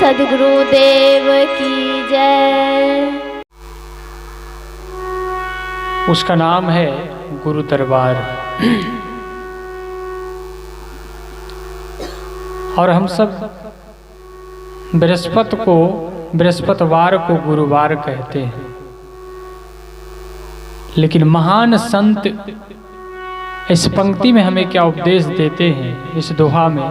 सद्गुरुदेव की जय। उसका नाम है गुरु दरबार। और हम सब बृहस्पतिवार को गुरुवार कहते हैं, लेकिन महान संत इस पंक्ति में हमें क्या उपदेश देते हैं, इस दोहा में,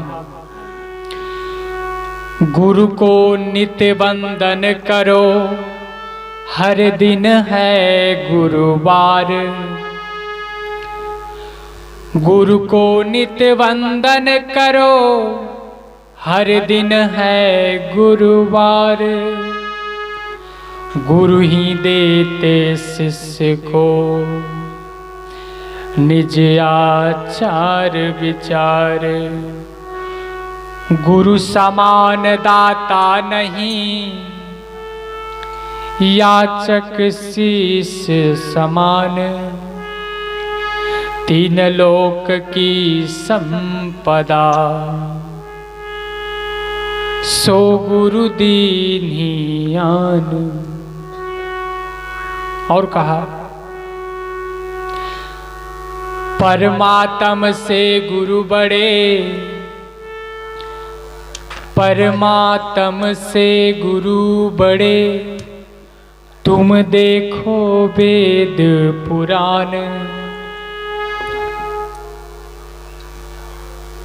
गुरु को नित्य वंदन करो, हर दिन है गुरुवार। गुरु को नित्य वंदन करो, हर दिन है गुरुवार। गुरु ही देते शिष्य को निज आचार विचार। गुरु समान दाता नहीं, याचक शीश समान। तीन लोक की संपदा, सो गुरु दीनियान। और कहा, परमात्म से गुरु बड़े, परमात्म से गुरु बड़े। तुम देखो वेद पुराण।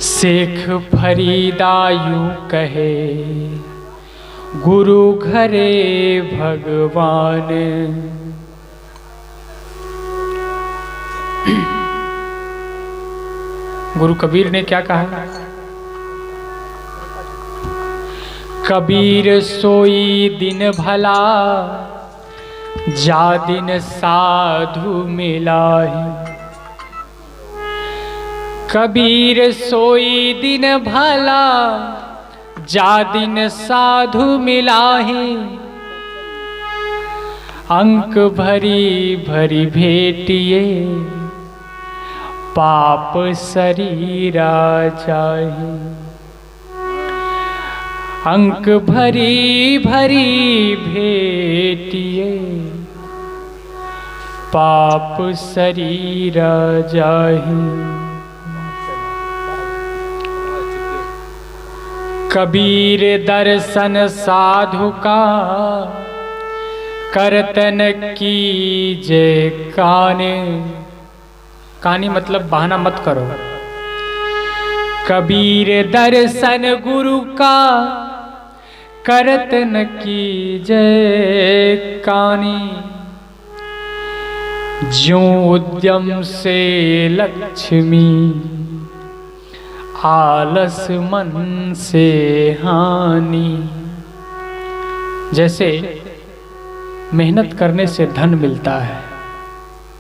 शेख फरीदा यूं कहे, गुरु घरे भगवान। गुरु कबीर ने क्या कहा, कबीर सोई दिन भला, जा दिन साधु मिलाहि। कबीर सोई दिन भला, जा दिन साधु मिलाहि। अंक भरी भरी भेटिए, पाप शरीरा जाहि। अंक भरी भरी भेटिए, पाप शरीरा जाहि। कबीर दर्शन साधु का, करतन की जय काने। कानी मतलब बहाना मत करो। कबीर दर्शन गुरु का, करतन की जय कानी। ज्यों उद्यम से लक्ष्मी, आलस मन से हानि। जैसे मेहनत करने से धन मिलता है,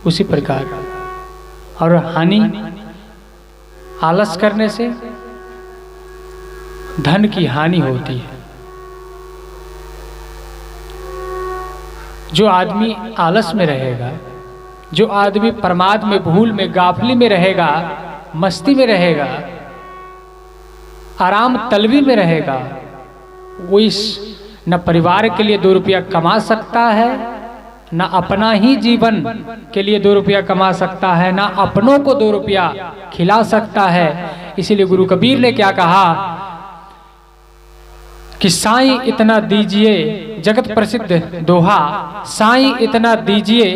उसी प्रकार, और हानि आलस करने से धन की हानि होती है। जो आदमी आलस में रहेगा, जो आदमी प्रमाद में, भूल में, गाफली में रहेगा, मस्ती में रहेगा, आराम तलबी में रहेगा, वो इस न परिवार के लिए 2 रुपया कमा सकता है, न अपना ही जीवन के लिए 2 रुपया कमा सकता है, न अपनों को 2 रुपया खिला सकता है। इसीलिए गुरु कबीर ने क्या कहा कि साईं इतना दीजिए, जगत प्रसिद्ध दोहा, साईं इतना दीजिए,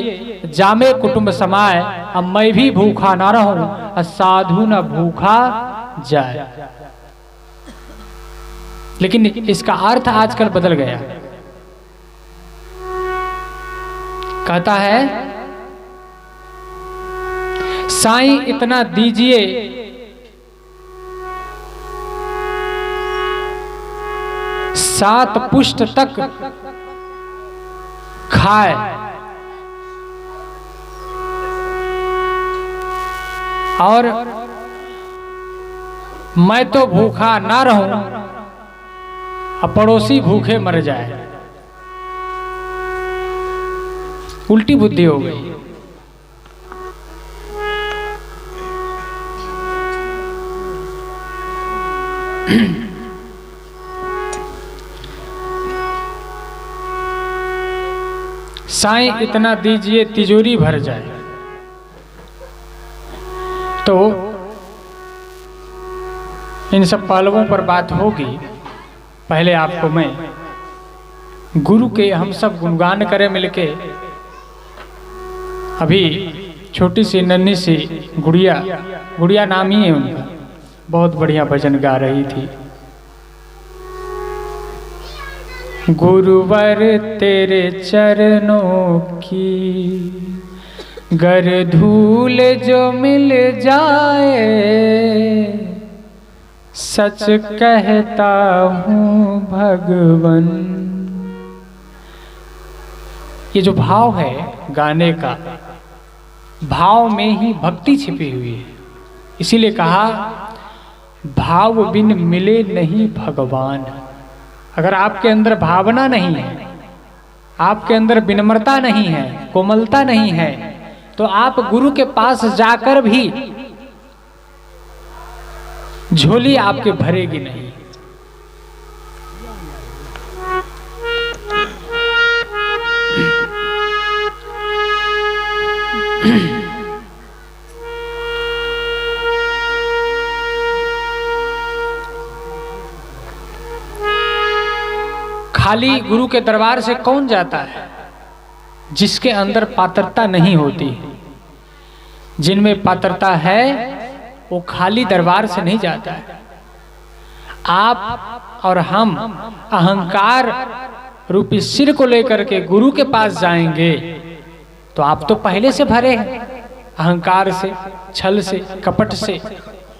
जामे कुटुंब समाए। अब मैं भी भूखा ना रहूं, साधु न भूखा जाए। लेकिन इसका अर्थ आजकल बदल गया। कहता है, साईं इतना दीजिए, सात पुष्ट तक खाए, और मैं तो भूखा ना रहूं, अब पड़ोसी भूखे मर जाए। उल्टी बुद्धि हो गई। साईं इतना दीजिए तिजोरी भर जाए। तो इन सब पहलुओं पर बात होगी। पहले आपको मैं गुरु के हम सब गुणगान करें मिलके। अभी छोटी सी नन्ही सी गुड़िया नाम ही है उनका, बहुत बढ़िया भजन गा रही थी। गुरुवर तेरे चरणों की गर धूल जो मिल जाए, सच कहता हूँ भगवन। ये जो भाव है गाने का, भाव में ही भक्ति छिपी हुई है। इसीलिए कहा भाव बिन मिले नहीं भगवान। अगर आपके अंदर भावना नहीं है, आपके अंदर विनम्रता नहीं है, कोमलता नहीं है, तो आप गुरु के पास जाकर भी झोली आपके भरेगी नहीं। खाली गुरु के दरबार से कौन जाता है? जिसके अंदर पात्रता नहीं होती। जिनमें पात्रता है वो खाली दरबार से नहीं जाता है। आप और हम अहंकार रूपी सिर को लेकर के गुरु के पास जाएंगे तो आप तो पहले से भरे हैं अहंकार से, छल से, कपट से,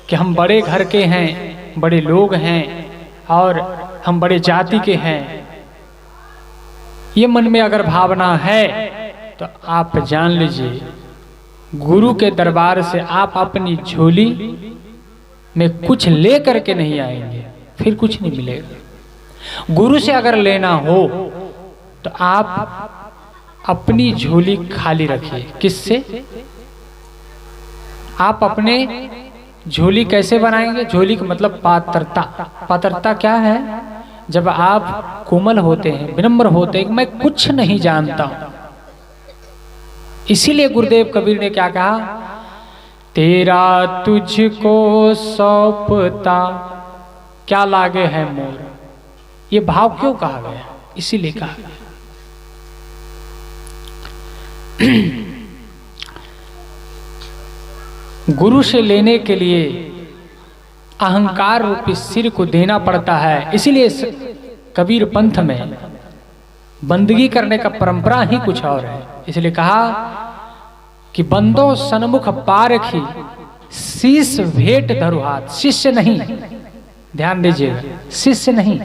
कि हम बड़े घर के हैं, बड़े लोग हैं और हम बड़े जाति के हैं। ये मन में अगर भावना है तो आप जान लीजिए गुरु के दरबार से आप अपनी झोली में कुछ ले करके नहीं आएंगे, फिर कुछ नहीं मिलेगा। गुरु से अगर लेना हो तो आप अपनी झोली खाली रखिए। किससे? आप अपने झोली कैसे बनाएंगे? झोली का मतलब पात्रता। पात्रता क्या है? जब आप कोमल होते हैं, विनम्र होते हैं, मैं कुछ नहीं जानता हूं। इसीलिए गुरुदेव कबीर ने क्या कहा? तेरा तुझको सौंपता क्या लागे है मोर। ये भाव क्यों कहा गया? इसीलिए कहा गया। गुरु से लेने के लिए अहंकार रूपी सिर को देना पड़ता है। इसीलिए कबीर पंथ में बंदगी करने का परंपरा ही कुछ और है। इसलिए कहा कि बंदो सन्मुख पारखी शीश भेंट धरु हाथ। शिष्य नहीं, ध्यान दीजिएगा, शिष्य नहीं,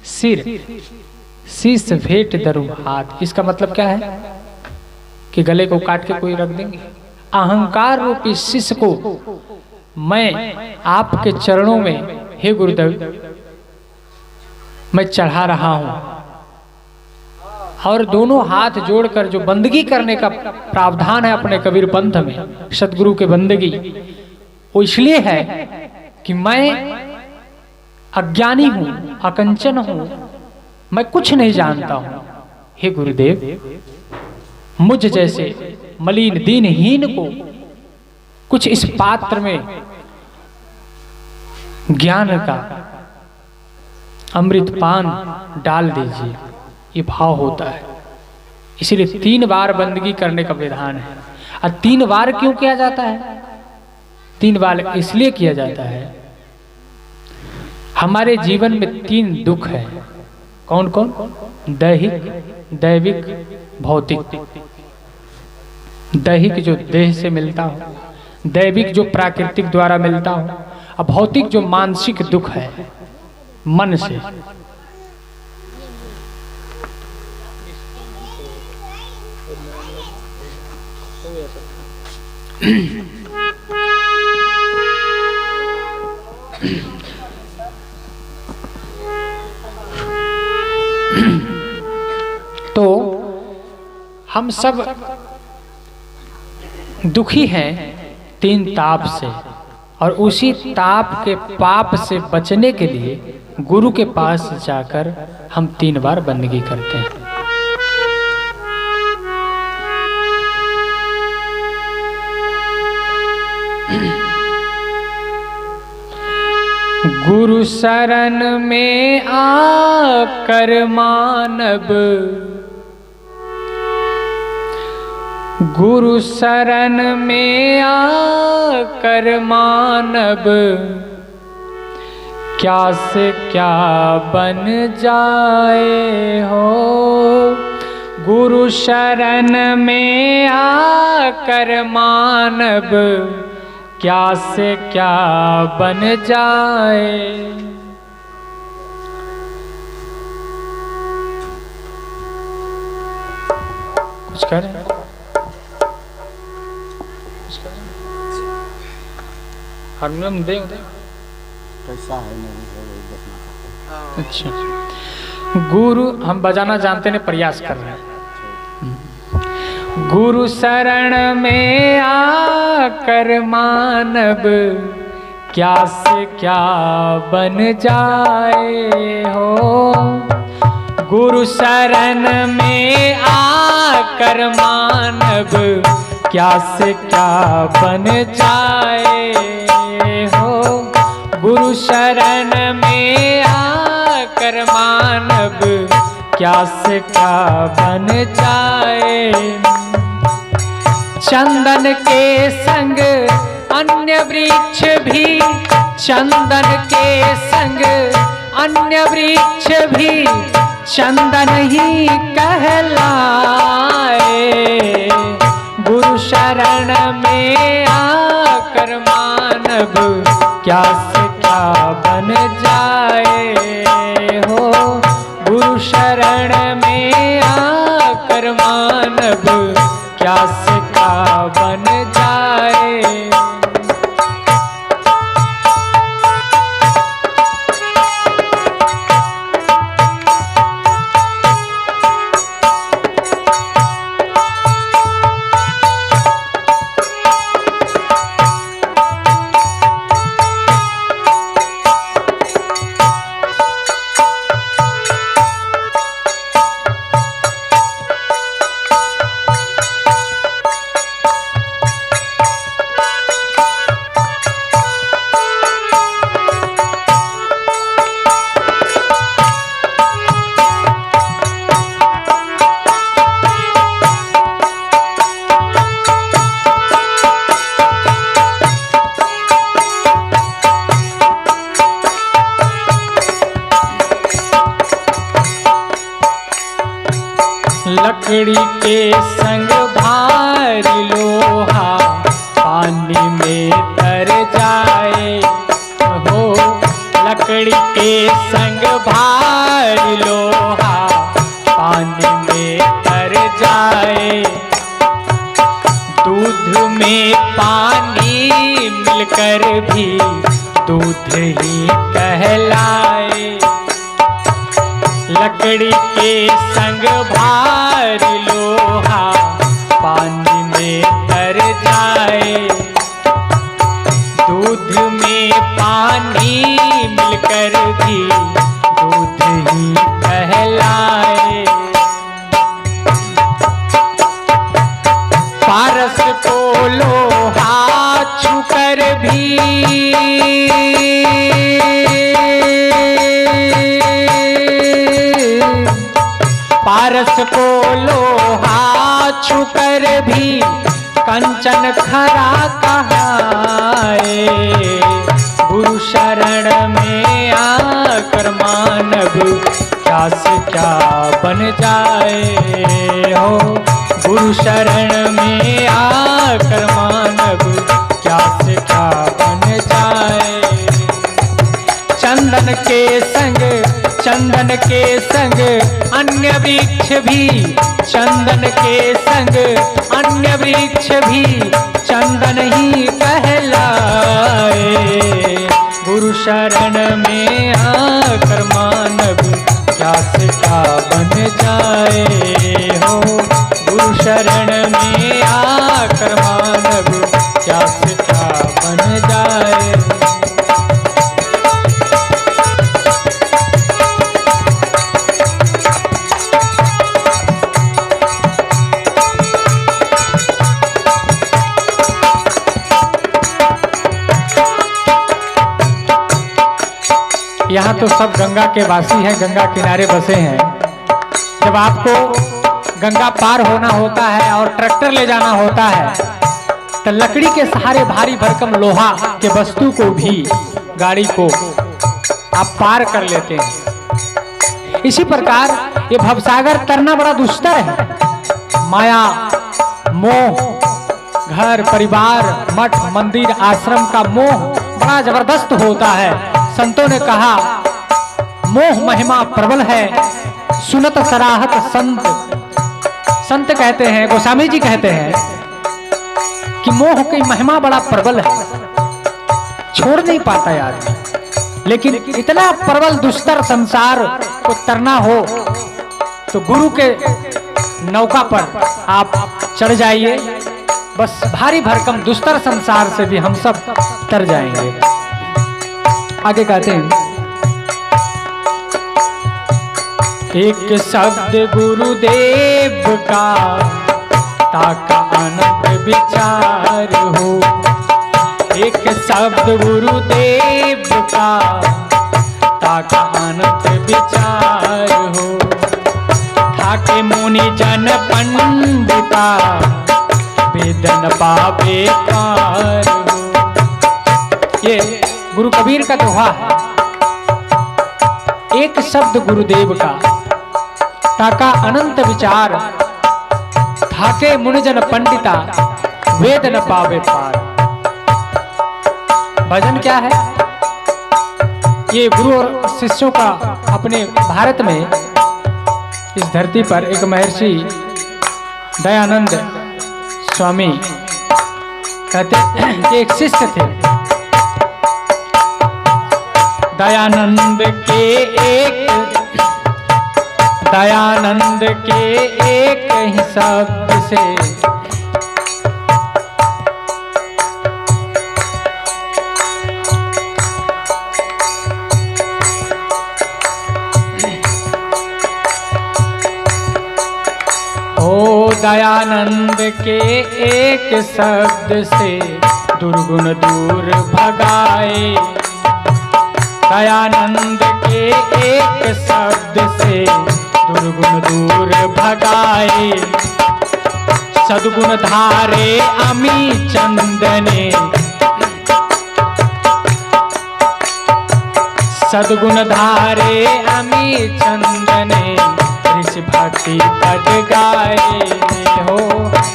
सिर, शीश भेंट धरु हाथ। इसका मतलब क्या है कि गले को काट के कोई रख देंगे। अहंकार रूपी शिष्य को मैं आपके चरणों में, हे गुरुदेव, मैं चढ़ा रहा हूं और दोनों हाथ जोड़कर जो बंदगी करने का प्रावधान है अपने कबीर पंथ में, सतगुरु के बंदगी, वो इसलिए है कि मैं अज्ञानी हूं, अकंचन हूं, मैं कुछ नहीं जानता हूं। हे गुरुदेव, मुझ जैसे मलिन दीनहीन को कुछ इस पात्र में ज्ञान का अमृत पान डाल दीजिए। ये भाव होता है। इसीलिए 3 बार बंदगी करने का विधान है। और 3 बार क्यों किया जाता है? 3 बार इसलिए किया जाता है, हमारे जीवन में 3 दुख है। कौन कौन? दैहिक, दैविक, भौतिक। दैहिक जो देह से मिलता हो, दैविक जो प्राकृतिक द्वारा मिलता हो, और भौतिक जो मानसिक दुख है मन से। तो हम सब दुखी हैं 3 ताप से, और उसी ताप के पाप से बचने के लिए गुरु के पास जाकर हम 3 बार बंदगी करते हैं। गुरु शरण में आकर मानव, गुरु शरण में आकर मानव क्या से क्या बन जाए हो। गुरु शरण में आकर मानव क्या से क्या बन जाए। कुछ कह रहे हैं? हारमोनियम दे कैसा है नहीं देखना। अच्छा, गुरु हम बजाना जानते हैं, प्रयास कर रहे हैं। गुरु शरण में आकर मानव क्या से क्या बन जाए हो। गुरु शरण में आकर मानव क्या से क्या बन जाए हो। गुरु शरण में आकर मानव क्या से क्या बन जाए। चंदन के संग अन्य वृक्ष भी, चंदन के संग अन्य वृक्ष भी चंदन ही कहलाए। गुरु शरण में आकर मानव क्या से क्या बन जाए हो। गुरु शरण में आकर मानव क्या से क्या बन जाए। लकड़ी के संग भारी लोहा पानी में तर जाए हो। लकड़ी के संग भारी लोहा पानी में तर जाए। दूध में पानी मिलकर भी दूध ही कहलाए। लकड़ी के संग भारी लोहा पानी में तर जाए। दूध में पानी मिलकर भी दूध ही कहलाए। पारस को लोहा छूकर भी, पारस को लोहा छूकर भी कंचन खरा कहाए। गुरु शरण में आकर मानव क्या से क्या बन जाए हो। गुरु शरण में आकर मानव क्या से क्या बन जाए। चंदन के संग, चंदन के संग अन्य वृक्ष भी, चंदन के संग अन्य वृक्ष भी चंदन ही कहलाए। गुरु शरण में आकर मानव क्या से क्या बन जाए हो। गुरु शरण में आकर मानव क्या से क्या बन जाए। यहाँ तो सब गंगा के वासी हैं, गंगा किनारे बसे हैं। जब आपको गंगा पार होना होता है और ट्रैक्टर ले जाना होता है तो लकड़ी के सहारे भारी भरकम लोहा के वस्तु को भी, गाड़ी को आप पार कर लेते हैं। इसी प्रकार ये भवसागर तरना बड़ा दुस्तर है। माया, मोह, घर परिवार, मठ मंदिर आश्रम का मोह बड़ा जबरदस्त होता है। संतों ने कहा मोह महिमा प्रबल है, सुनत सराहत संत। संत कहते हैं, गोस्वामी जी कहते हैं कि मोह की महिमा बड़ा प्रबल है, छोड़ नहीं पाता है आदमी। लेकिन इतना प्रबल दुस्तर संसार को तरना हो तो गुरु के नौका पर आप चढ़ जाइए, बस भारी भरकम दुस्तर संसार से भी हम सब तर जाएंगे। आगे कहते हैं, एक शब्द गुरुदेव का ताका अनंत विचार हो। एक शब्द गुरुदेव का ताका अनंत विचार हो। ठाके मुनि जन पंडिता वेदन पावे पार हो। ये गुरु कबीर का दोहा है। एक शब्द गुरुदेव का ताका अनंत विचार, थाके मुनिजन पंडिता वेद न पावे पार। भजन क्या है? ये गुरु और शिष्यों का अपने भारत में, इस धरती पर एक महर्षि दयानंद स्वामी कहते हैं कि एक शिष्य थे। दयानंद के एक ही शब्द से दयानंद के एक शब्द से दुर्गुण दूर भगाए। दयानंद के एक शब्द से दुर्गुण दूर भगाए। सद्गुण धारे अमी चंदने, सद्गुण धारे अमी चंदने ऋषि भक्ति पद गाए हो।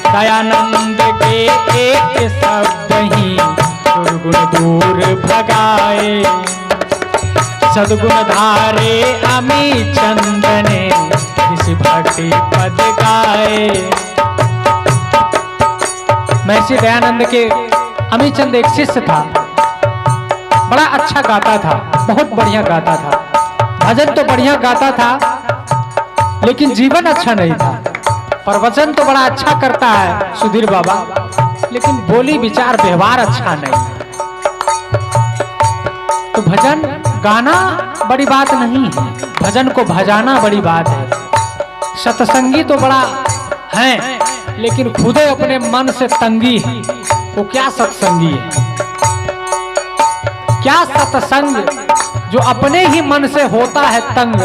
दयानंद के एक शब्द ही दुर्गुण दूर भगाए। सद्गुण धारे अमी चंदने ऋषि भक्ति पद गाए। महर्षि दयानंद के अमी चंद एक शिष्य था, बड़ा अच्छा गाता था, बहुत बढ़िया गाता था, भजन तो बढ़िया गाता था लेकिन जीवन अच्छा नहीं था। प्रवचन तो बड़ा अच्छा करता है सुधीर बाबा, लेकिन बोली विचार व्यवहार अच्छा नहीं। तो भजन गाना बड़ी बात नहीं है, भजन को भजाना बड़ी बात है। सत्संगी तो बड़ा है लेकिन खुदे अपने मन से तंगी है, वो क्या सत्संगी है? क्या सत्संग जो अपने ही मन से होता है तंग,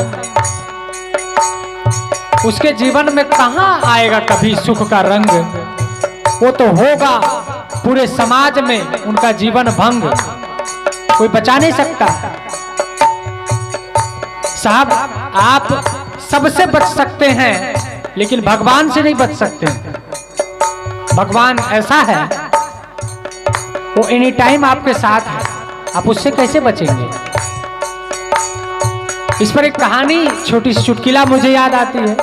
उसके जीवन में कहां आएगा कभी सुख का रंग? वो तो होगा पूरे समाज में उनका जीवन भंग, कोई बचा नहीं सकता। साहब आप सबसे बच सकते हैं लेकिन भगवान से नहीं बच सकते। भगवान ऐसा है, वो एनी टाइम आपके साथ है, आप उससे कैसे बचेंगे? इस पर एक कहानी छोटी सी चुटकिला मुझे याद आती है।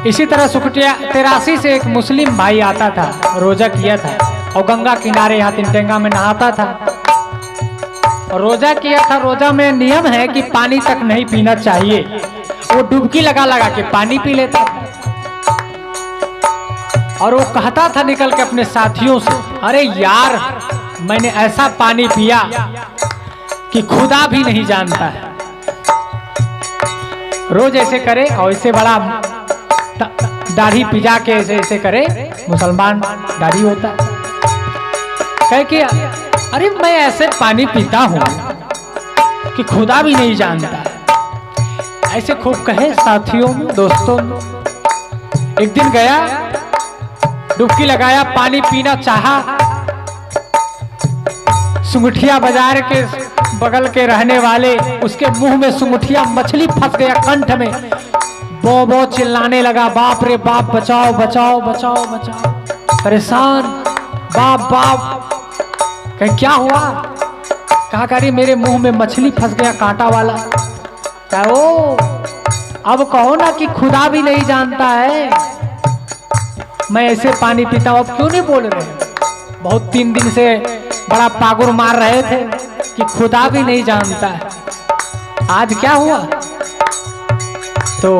इसी तरह 83 से एक मुस्लिम भाई आता था, रोजा किया था और गंगा किनारे यहाँ तिनटेंगा में नहाता था और रोजा किया था। रोजा में नियम है कि पानी तक नहीं पीना चाहिए, वो डुबकी लगा लगा के पानी पी लेता था। और वो कहता था निकल के अपने साथियों से, अरे यार मैंने ऐसा पानी पिया कि खुदा भी नहीं जानता है। रोज ऐसे करे और ऐसे बड़ा दाढ़ी पिजा के ऐसे ऐसे करे, मुसलमान दाढ़ी होता है। कहे कि अरे मैं ऐसे पानी पीता हूँ कि खुदा भी नहीं जानता है। ऐसे खूब कहे साथियों दोस्तों। एक दिन गया, डुबकी लगाया, पानी पीना चाहा। सुंगठिया बाजार के बगल के रहने वाले उसके मुंह में सुंगठिया मछली फंस गया कंठ में। बो बो चिल्लाने लगा, बाप रे बाप, बचाओ बचाओ बचाओ बचाओ। परेशान, बाप बाप। कहे क्या हुआ? कहा करी मेरे मुंह में मछली फंस गया कांटा वाला। कहा ओ, अब कहो ना कि खुदा भी नहीं जानता है, मैं ऐसे पानी पीता हूं। अब क्यों नहीं बोल रहे? बहुत 3 दिन से बड़ा पागुर मार रहे थे कि खुदा भी नहीं जानता है, आज क्या हुआ? तो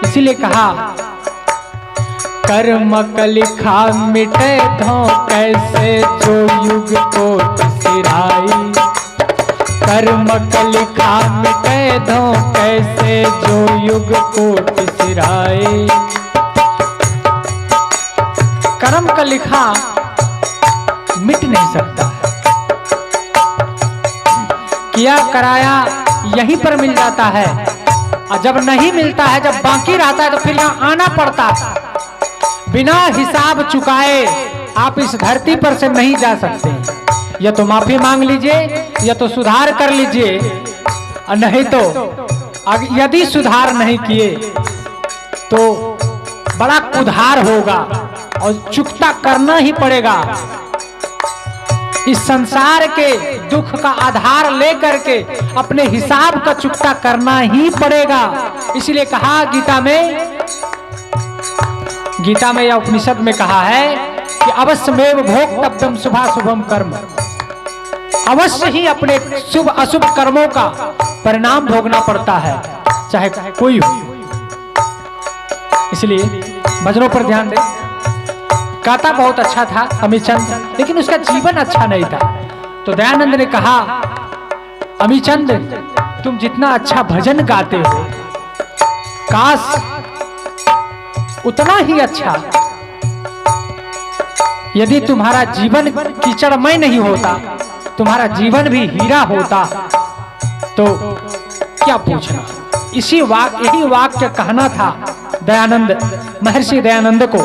इसीलिए कहा कर्म लिखा मिटे धो कैसे जो युग को सिराई। कर्म लिखा मिटे धो कैसे जो युग को सिराई। कर्म का लिखा मिट नहीं सकता है, किया कराया यहीं पर मिल जाता है। और जब नहीं मिलता है, जब बाकी रहता है, तो फिर यहाँ आना पड़ता है। बिना हिसाब चुकाए आप इस धरती पर से नहीं जा सकते। या तो माफी मांग लीजिए, या तो सुधार कर लीजिए, और नहीं तो यदि सुधार नहीं किए तो बड़ा कुधार होगा और चुकता करना ही पड़ेगा। इस संसार के दुख का आधार लेकर के अपने हिसाब का चुकता करना ही पड़ेगा। इसलिए कहा गीता में या उपनिषद में कहा है कि अवश्यमेव भोक्तव्यम शुभाशुभम कर्म। अवश्य ही अपने शुभ अशुभ कर्मों का परिणाम भोगना पड़ता है, चाहे कोई हो। इसलिए भजनों पर ध्यान दें। गाता बहुत अच्छा था अमीचंद, लेकिन उसका जीवन अच्छा नहीं था। तो दयानंद ने कहा, अमीचंद तुम जितना अच्छा भजन गाते हो, काश उतना ही अच्छा यदि तुम्हारा जीवन कीचड़मय नहीं होता, तुम्हारा जीवन भी हीरा होता, तो क्या पूछना। यही वाक्य कहना था दयानंद, महर्षि दयानंद को।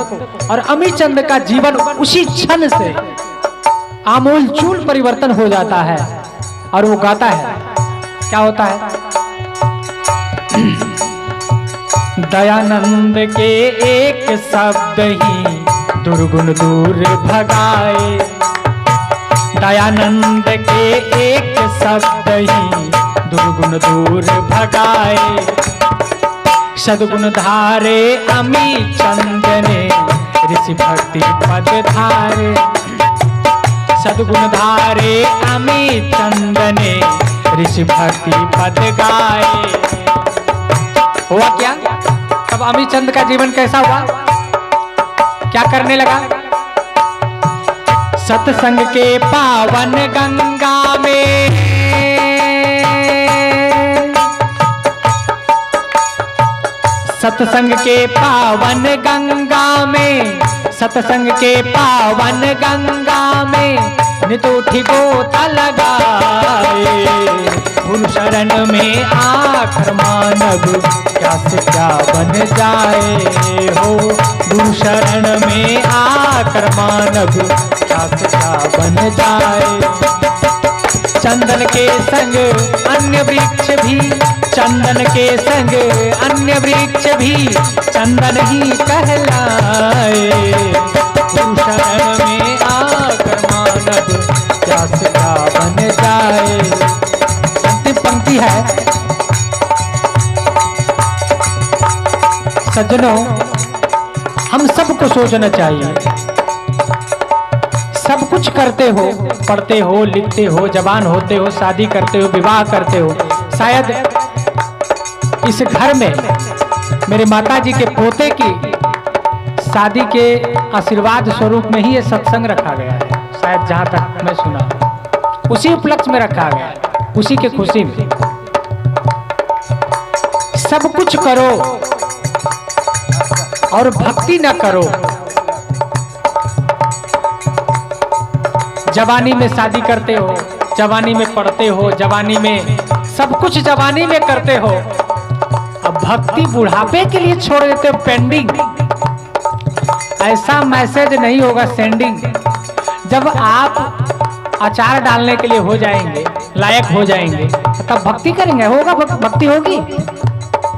और अमीचंद का जीवन उसी क्षण से आमूल चूल परिवर्तन हो जाता है। और वो गाता है, क्या होता है? दयानंद के एक शब्द ही दुर्गुण दूर भगाए। दयानंद के एक शब्द ही दुर्गुण दूर भगाए। सद्गुण धारे अमीचंद ने ऋषि भक्ति पद धारे। सद्गुण धारे अमीचंद ने ऋषि भक्ति पद गाए। हुआ क्या? अब अमीचंद का जीवन कैसा हुआ? क्या करने लगा? सत्संग के पावन गंगा में, सत्संग के पावन गंगा में, सत्संग के पावन गंगा में नित उठी गोता लगाए। गुरु शरण में आकर मानव क्या से क्या बन जाए हो। गुरु शरण में आकर मानव क्या से क्या बन जाए। चंदन के संग अन्य वृक्ष भी, चंदन के संग अन्य वृक्ष भी चंदन ही कहलाए। गुरु शरण में आकर मानव क्या से क्या बन जाए। अंतिम पंक्ति है, सज्जनों हम सबको सोचना चाहिए। सब कुछ करते हो, पढ़ते हो, लिखते हो, जवान होते हो, शादी करते हो, विवाह करते हो। शायद इस घर में मेरे माताजी के पोते की शादी के आशीर्वाद स्वरूप में ही ये सत्संग रखा गया है। शायद जहां तक मैं सुना, उसी उपलक्ष्य में रखा गया है, उसी के खुशी में। सब कुछ करो और भक्ति न करो। जवानी में शादी करते हो, जवानी में पढ़ते हो, जवानी में सब कुछ जवानी में करते हो, अब भक्ति बुढ़ापे के लिए छोड़ देते हो पेंडिंग। ऐसा मैसेज नहीं होगा सेंडिंग। जब आप अचार डालने के लिए हो जाएंगे, लायक हो जाएंगे, तब भक्ति करेंगे, होगा भक्ति होगी?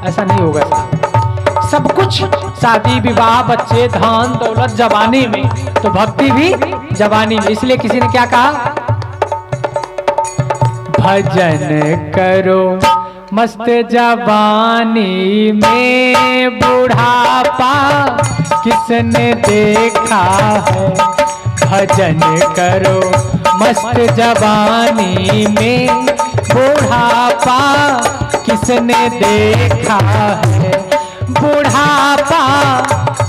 ऐसा नहीं होगा साहब। सब कुछ शादी विवाह बच्चे धन दौलत जवानी में, तो भक्ति भी जवानी में। इसलिए किसी ने क्या कहा, भजन करो मस्त जवानी में, बुढ़ापा किसने देखा है। भजन करो मस्त जवानी में, बुढ़ापा किसने देखा है। बुढ़ापा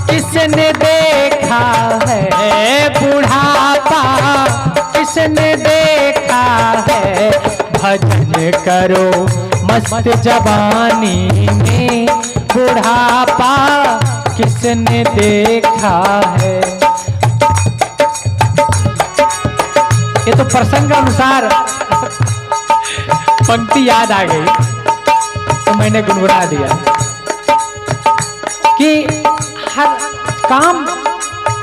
किसने देखा है, बुढ़ापा किसने देखा है। भजन करो मस्त जवानी में, बुढ़ापा किसने देखा है। ये तो प्रसंग अनुसार पंक्ति याद आ गई तो मैंने गुनगुना दिया कि हर काम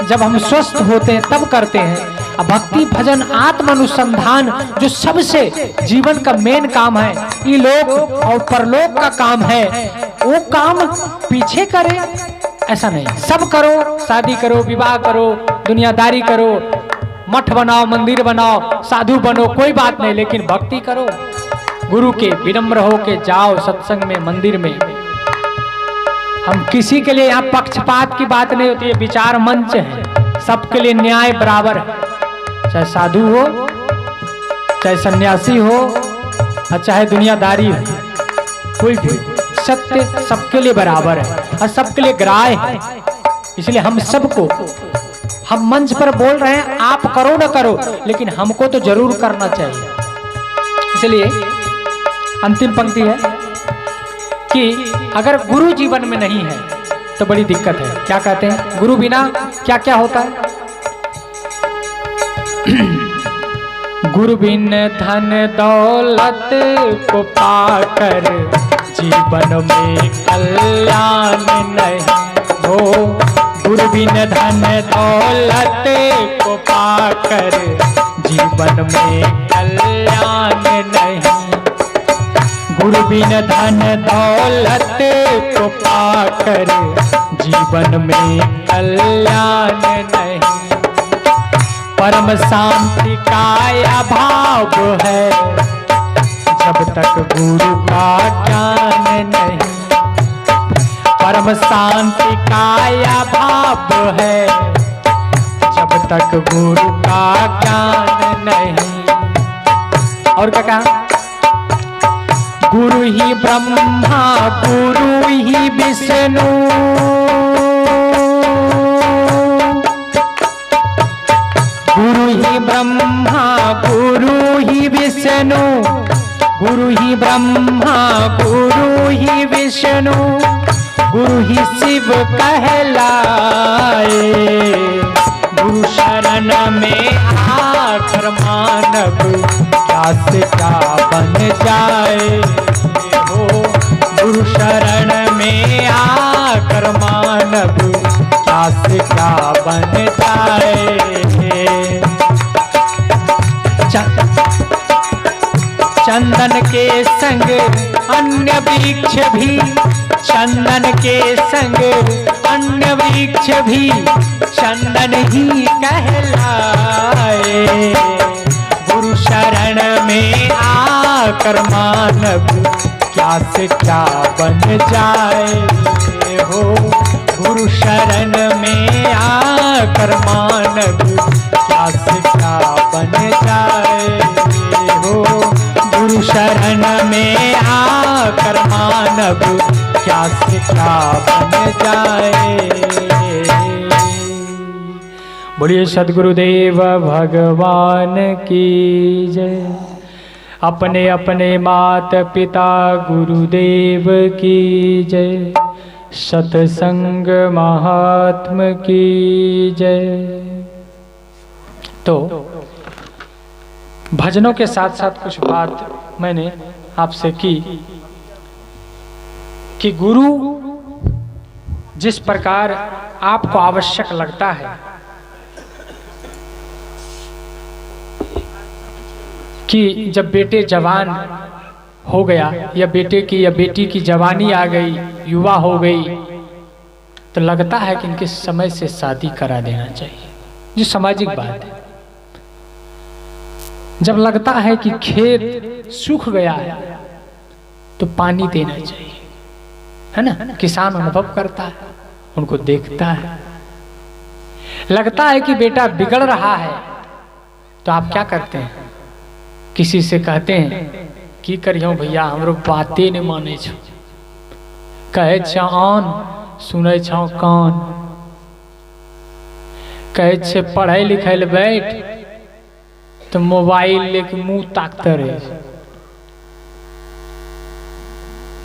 जब हम स्वस्थ होते हैं तब करते हैं। भक्ति भजन आत्म अनुसंधान जो सबसे जीवन का मेन काम है, ये लोक और परलोक का काम है, वो काम पीछे करे ऐसा नहीं। सब करो, शादी करो, विवाह करो, दुनियादारी करो, मठ बनाओ, मंदिर बनाओ, साधु बनो, कोई बात नहीं, लेकिन भक्ति करो। गुरु के विनम्र हो के जाओ सत्संग में, मंदिर में। हम किसी के लिए यहाँ पक्षपात की बात नहीं होती है, विचार मंच है, सबके लिए न्याय बराबर है। चाहे साधु हो, चाहे सन्यासी हो, और चाहे दुनियादारी हो, कोई भी सत्य सबके लिए बराबर है और सबके लिए ग्राह्य है। इसलिए हम सबको, हम मंच पर बोल रहे हैं, आप करो ना करो, लेकिन हमको तो जरूर करना चाहिए। इसलिए अंतिम पंक्ति है कि अगर गुरु जीवन में नहीं है तो बड़ी दिक्कत है। क्या कहते हैं, गुरु बिना क्या क्या होता है। गुरु बिन धन दौलत को पाकर जीवन में कल्याण नहीं हो। गुरु बिन धन दौलत को पाकर जीवन में कल्याण नहीं। गुरु बिन धन दौलत को पाकर जीवन में कल्याण नहीं। परम शांति का अभाव है जब तक गुरु का ज्ञान नहीं। परम शांति का अभाव है जब तक गुरु का ज्ञान नहीं। और क्या कहा, गुरु ही ब्रह्मा गुरु ही विष्णु, गुरु ही ब्रह्मा गुरु ही विष्णु, गुरु ही ब्रह्मा गुरु ही विष्णु, गुरु ही शिव कहलाए। गुरु शरण में आकर मानव क्या से क्या बन जाए हो। गुरु शरण में आकर मानव क्या से क्या बन जाए। चंदन के संग अन्य वृक्ष भी, चंदन के संग अन्य वृक्ष भी चंदन ही कहलाए। गुरु शरण में आकर मानव क्या से क्या बन जाए हो। गुरु शरण में आकर मानव क्या से क्या बन जाए हो। गुरु शरण में आकर मानव क्या से क्या बन जाए। बोलिए सद्गुरुदेव भगवान की जय। अपने अपने मात पिता गुरुदेव की जय। सत्संग महात्म की जय। तो भजनों के साथ साथ कुछ बात मैंने आपसे की कि गुरु जिस प्रकार आपको आवश्यक लगता है कि जब बेटे जवान हो गया या बेटे की या बेटी की जवानी आ गई, युवा हो गई, तो लगता है कि इनके समय से शादी करा देना चाहिए, जो सामाजिक बात है। जब लगता है कि खेत सूख गया है तो पानी देना चाहिए, है ना। किसान अनुभव करता है, उनको देखता है। लगता है कि बेटा बिगड़ रहा है तो आप क्या करते हैं, किसी से कहते हैं की करियो भैया हमरो बातें नहीं माने छो, कहे छ आन सुने छो कान, कहे छे पढ़े लिखे ले बैठ तो मोबाइल लेके मुंह ताकते रहे।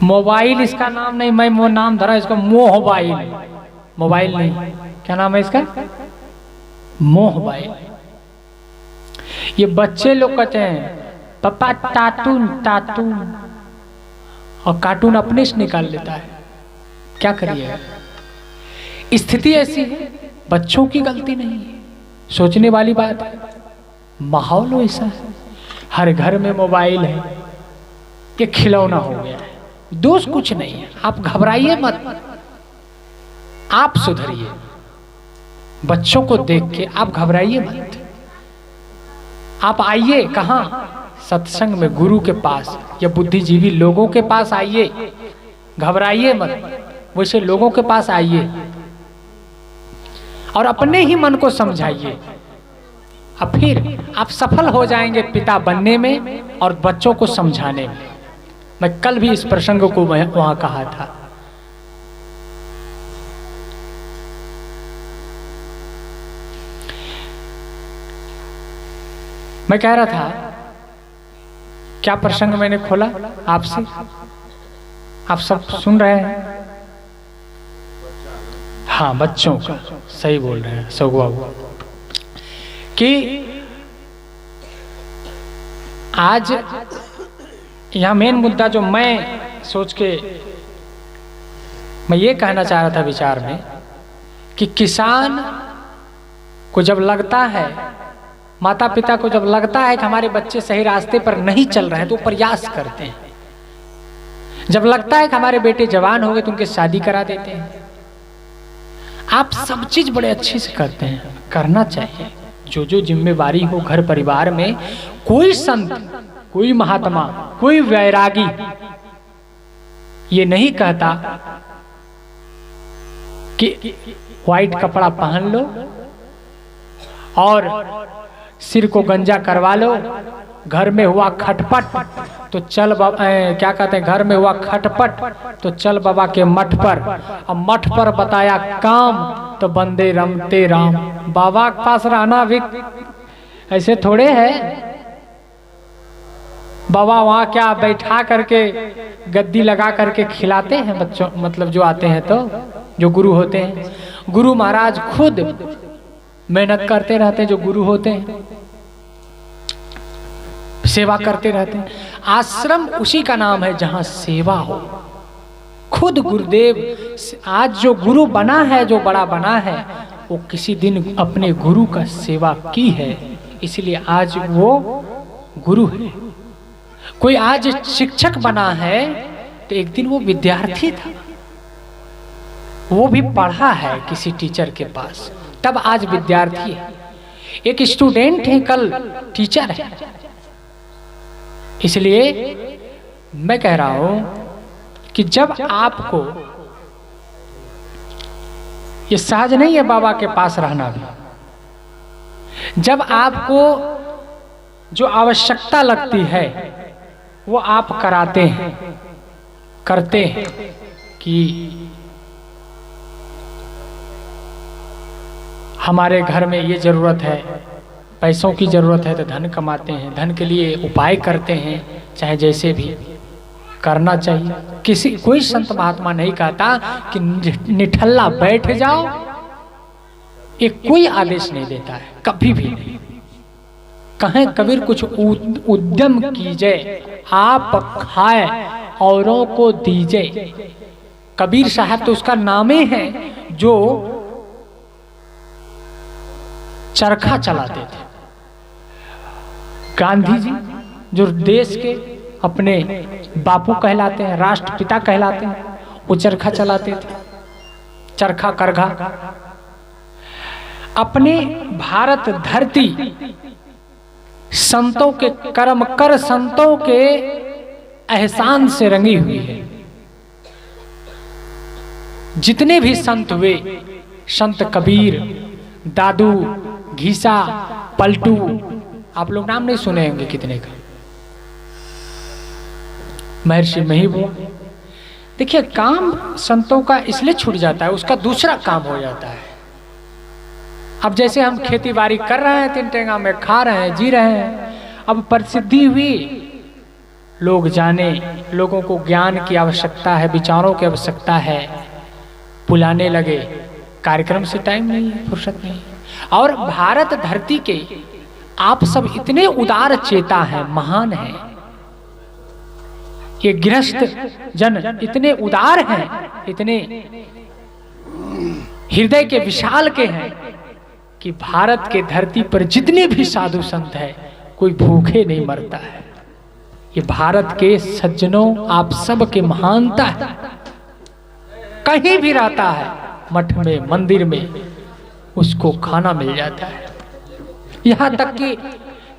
मोबाइल इसका नाम नहीं, मैं वो नाम धरा इसको मोहबाइल, मोबाइल नहीं, क्या नाम है इसका, मोहबाइल। ये बच्चे लोग कहते हैं पापा कार्टून कार्टून, और कार्टून अपने से निकाल लेता है। क्या करिए, स्थिति ऐसी है, बच्चों की गलती नहीं है, सोचने वाली बात है, माहौल ऐसा है। हर घर में मोबाइल है, ये खिलौना हो गया है, दोष कुछ नहीं है। आप घबराइए मत, आप सुधरिए, बच्चों को देख के आप घबराइए मत। आप आइए कहाँ, सत्संग में गुरु के पास या बुद्धिजीवी लोगों के पास आइए, घबराइए मत, वैसे लोगों के पास आइए और अपने ही मन को समझाइए। अब फिर आप सफल हो जाएंगे पिता बनने में और बच्चों को समझाने में। मैं कल भी इस प्रसंग को वहां कहा था। मैं कह रहा था, क्या प्रसंग मैंने खोला आपसे, आप सब सुन रहे हैं। हाँ, बच्चों का, सही बोल रहे हैं सगुआ कि आज यहाँ मेन मुद्दा जो मैं सोच के मैं ये कहना चाह रहा था विचार में कि किसान को जब लगता है, माता पिता को जब लगता है कि हमारे बच्चे सही रास्ते पर नहीं चल रहे हैं तो प्रयास करते हैं। जब लगता है कि हमारे बेटे जवान हो गए तो उनके शादी करा देते हैं। आप सब चीज बड़े अच्छे से करते हैं, करना चाहिए। जो जो जिम्मेवारी हो घर परिवार में, कोई संत, कोई महात्मा, कोई वैरागी ये नहीं कहता कि व्हाइट कपड़ा पहन लो और सिर को गंजा करवा लो, घर में हुआ खटपट तो चल बाबा, क्या कहते हैं, घर में हुआ खटपट तो चल बाबा के मठ पर, और मठ पर बताया काम तो बंदे रमते राम। बाबा के पास रहना भी ऐसे थोड़े है। बाबा वहाँ क्या बैठा करके गद्दी लगा करके खिलाते हैं बच्चों, मतलब जो आते हैं, तो जो गुरु होते हैं, गुरु महाराज खुद मेहनत करते रहते हैं। जो गुरु होते हैं सेवा करते रहते हैं। आश्रम उसी का नाम है जहां सेवा हो। खुद गुरुदेव आज जो गुरु बना है, जो बड़ा बना है, वो किसी दिन अपने गुरु का सेवा की है, इसलिए आज वो गुरु है। कोई आज शिक्षक बना है तो एक दिन वो विद्यार्थी था, वो भी पढ़ा है किसी टीचर के पास, तब आज विद्यार्थी है। एक स्टूडेंट है, कल टीचर है। इसलिए मैं कह रहा हूं कि जब आपको ये सहज नहीं है बाबा के पास रहना भी, जब आपको जो आवश्यकता लगती है वो आप कराते हैं, करते हैं कि हमारे घर में ये जरूरत है, पैसों की जरूरत है, तो धन कमाते हैं, धन के लिए उपाय करते हैं, चाहे जैसे भी करना चाहिए। कोई संत महात्मा नहीं कहता कि निठल्ला बैठ जाओ, ये कोई आदेश नहीं देता है, कभी भी नहीं। कहें कबीर कुछ उद्यम कीजिए, आप खाए औरों को दीजिए। कबीर साहब तो उसका नाम ही है जो चरखा चलाते थे। गांधी जी जो देश के अपने बापू कहलाते हैं, राष्ट्रपिता कहलाते हैं, वो चरखा चलाते थे, चरखा करघा। अपने भारत धरती संतों के कर्म कर, संतों के एहसान से रंगी हुई है। जितने भी संत हुए, संत कबीर, दादू, घीसा, पलटू, आप लोग नाम नहीं सुने होंगे कितने का, महर्षि महिबुआ। देखिए काम संतों का इसलिए छूट जाता है, उसका दूसरा काम हो जाता है। अब जैसे हम खेती बाड़ी कर रहे हैं, तीन टेंगा में खा रहे हैं, जी रहे हैं, अब प्रसिद्धि हुई, लोग जाने, लोगों को ज्ञान की आवश्यकता है, विचारों की आवश्यकता है, बुलाने लगे, कार्यक्रम से टाइम नहीं है, फुर्सत नहीं। और भारत धरती के आप सब इतने उदार चेता हैं, महान हैं, ये गृहस्थ जन इतने उदार हैं, इतने हृदय के विशाल के हैं कि भारत के धरती पर जितने भी साधु संत हैं, कोई भूखे नहीं मरता है। ये भारत के सज्जनों आप सब के महानता है। कहीं भी रहता है, मठ में, मंदिर में, उसको खाना मिल जाता है। यहाँ तक कि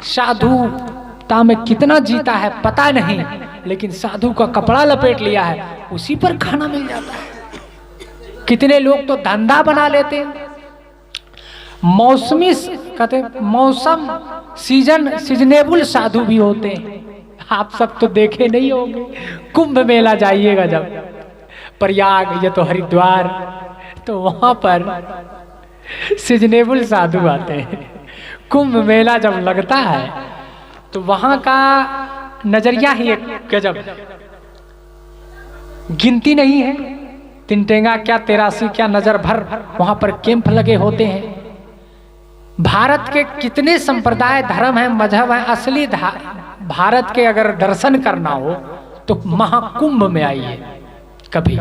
साधुता में कितना जीता है पता नहीं, लेकिन साधु का कपड़ा लपेट लिया है, उसी पर खाना मिल जाता है। कितने लोग तो धंधा बना लेते हैं, मौसमी कहते, मौसम सीजनेबल साधु भी होते हैं। आप सब तो देखे नहीं होंगे, कुंभ मेला जाइएगा जब प्रयाग या तो हरिद्वार, तो वहां पर सीजनेबल साधु आते हैं। कुंभ मेला जब लगता है तो वहां का नजरिया ही एक गजब, गिनती नहीं है, तिनटेंगा क्या, 83 क्या, नजर भर वहां पर कैंप लगे होते हैं। भारत के कितने संप्रदाय, धर्म है, मजहब है, असली भारत के अगर दर्शन करना हो तो महाकुंभ में आइए कभी।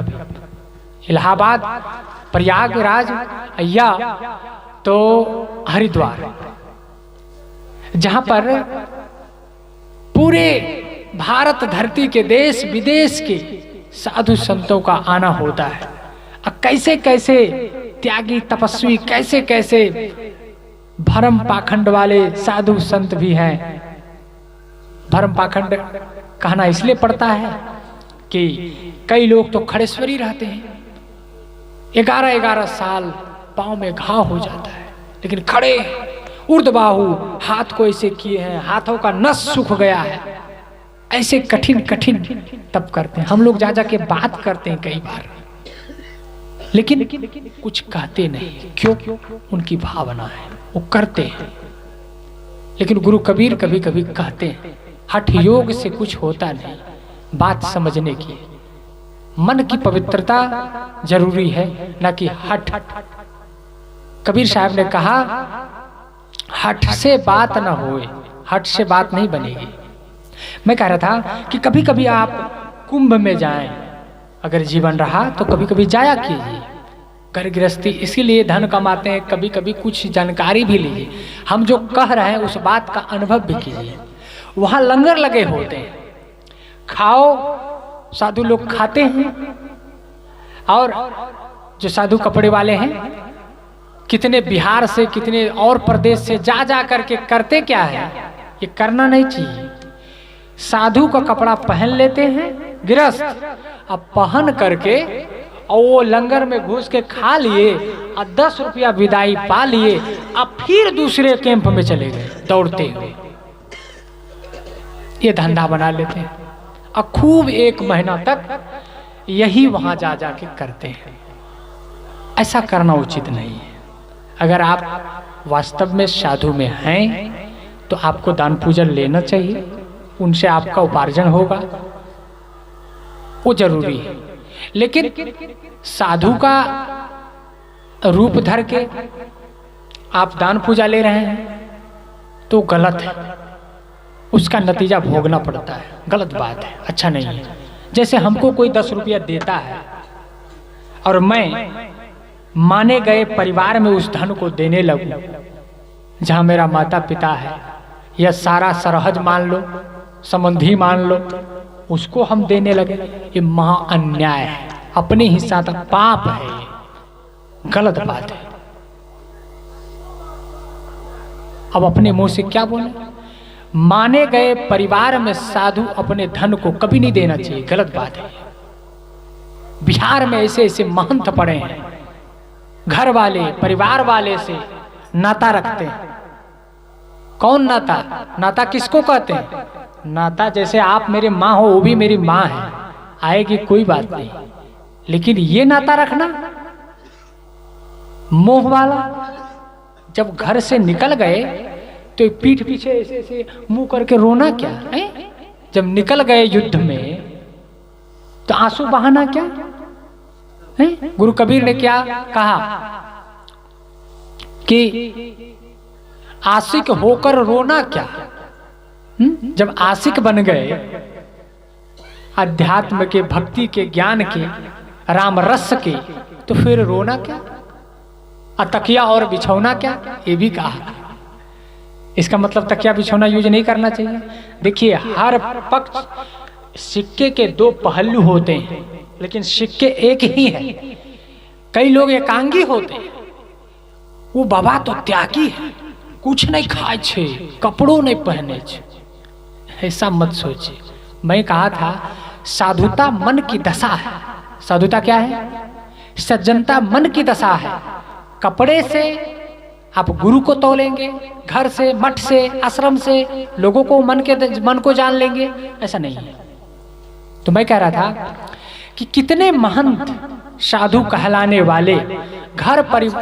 इलाहाबाद, प्रयागराज या तो हरिद्वार, जहां पर पूरे भारत धरती के देश विदेश के साधु संतों का आना होता है। अब कैसे कैसे त्यागी तपस्वी, कैसे कैसे भरम पाखंड वाले साधु संत भी हैं। भरम पाखंड कहना इसलिए पड़ता है कि कई लोग तो खड़ेश्वरी रहते हैं, 11-11 साल पांव में घाव हो जाता है, लेकिन खड़े, ऊर्ध्वबाहु, हाथ को ऐसे किए हैं, हाथों का नस सूख गया है, ऐसे कठिन कठिन तप करते हैं। हम लोग जा जाके बात करते हैं कई बार, लेकिन कुछ कहते नहीं। क्यों? उनकी भावना है, वो करते हैं। लेकिन गुरु कबीर कभी कभी कहते हैं, हठ योग से कुछ होता नहीं, बात समझने की, मन की पवित्रता जरूरी है, ना कि हठ। कबीर साहब ने कहा, हठ से बात ना होए, हठ से बात नहीं बनेगी। मैं कह रहा था कि कभी कभी आप कुंभ में जाएं, अगर जीवन रहा तो कभी कभी जाया कीजिए। घर गृहस्थी इसीलिए धन कमाते हैं, कभी कभी कुछ जानकारी भी लीजिए। हम जो कह रहे हैं उस बात का अनुभव भी कीजिए। वहां लंगर लगे होते हैं, खाओ, साधु लोग खाते हैं। और जो साधु कपड़े वाले हैं, कितने बिहार से, कितने और प्रदेश से जा जा करके करते क्या है, ये करना नहीं चाहिए। साधु का कपड़ा पहन लेते हैं गृहस्थ, अब पहन करके और वो लंगर में घुस के खा लिए और 10 रुपया विदाई पा लिए, अब फिर दूसरे कैंप में चले गए दौड़ते हुए। ये धंधा बना लेते हैं और खूब 1 महीना तक यही वहां जा जाके करते हैं। ऐसा करना उचित नहीं है। अगर आप वास्तव में साधु में हैं तो आपको दान पूजन लेना चाहिए, उनसे आपका उपार्जन होगा, वो जरूरी है। लेकिन साधु का रूप धर के आप दान पूजा ले रहे हैं तो गलत है, उसका नतीजा भोगना पड़ता है, गलत बात है, अच्छा नहीं है। जैसे हमको कोई 10 रुपया देता है और मैं माने गए परिवार में उस धन को देने लगूं, जहां मेरा माता पिता है या सारा सरहद मान लो, संबंधी मान लो, उसको हम देने लगे, ये महा अन्याय है, अपने ही साथ पाप है, ये गलत बात है। अब अपने मुंह से क्या बोले? माने गए परिवार में साधु अपने धन को कभी नहीं देना चाहिए, गलत बात है। बिहार में ऐसे ऐसे महंत पड़े हैं, घर वाले परिवार वाले से नाता रखते हैं। कौन नाता? नाता किसको कहते हैं? नाता जैसे आप मेरे माँ हो, वो भी मेरी माँ है, आएगी कोई बात नहीं, लेकिन ये नाता रखना मोह वाला। जब घर से निकल गए तो पीठ पीछे ऐसे ऐसे मुंह करके रोना क्या है? जब निकल गए युद्ध में तो आंसू बहाना क्या है? गुरु कबीर ने क्या कहा कि आशिक होकर रोना क्या? जब आशिक बन गए अध्यात्म के, भक्ति के, ज्ञान के, राम रस के, तो फिर रोना क्या? तकिया और बिछौना क्या? ये भी कहा। इसका मतलब तकिया बिछौना यूज नहीं करना चाहिए। देखिए, हर पक्ष सिक्के के 2 पहलू होते हैं, लेकिन सिक्के एक ही है। कई लोग एकांगी होते हैं, वो बाबा तो त्यागी है, कुछ नहीं खाए छे, कपड़ों नहीं पहने छे। ऐसा मत सोचिए। मैं कहा था साधुता मन की दशा है। साधुता क्या है? सज्जनता मन की दशा है। कपड़े से आप गुरु को तोलेंगे, घर से, मठ से, आश्रम से लोगों को मन को जान लेंगे, ऐसा नहीं है। तो मैं कह रहा था कि कितने महंत साधु कहलाने वाले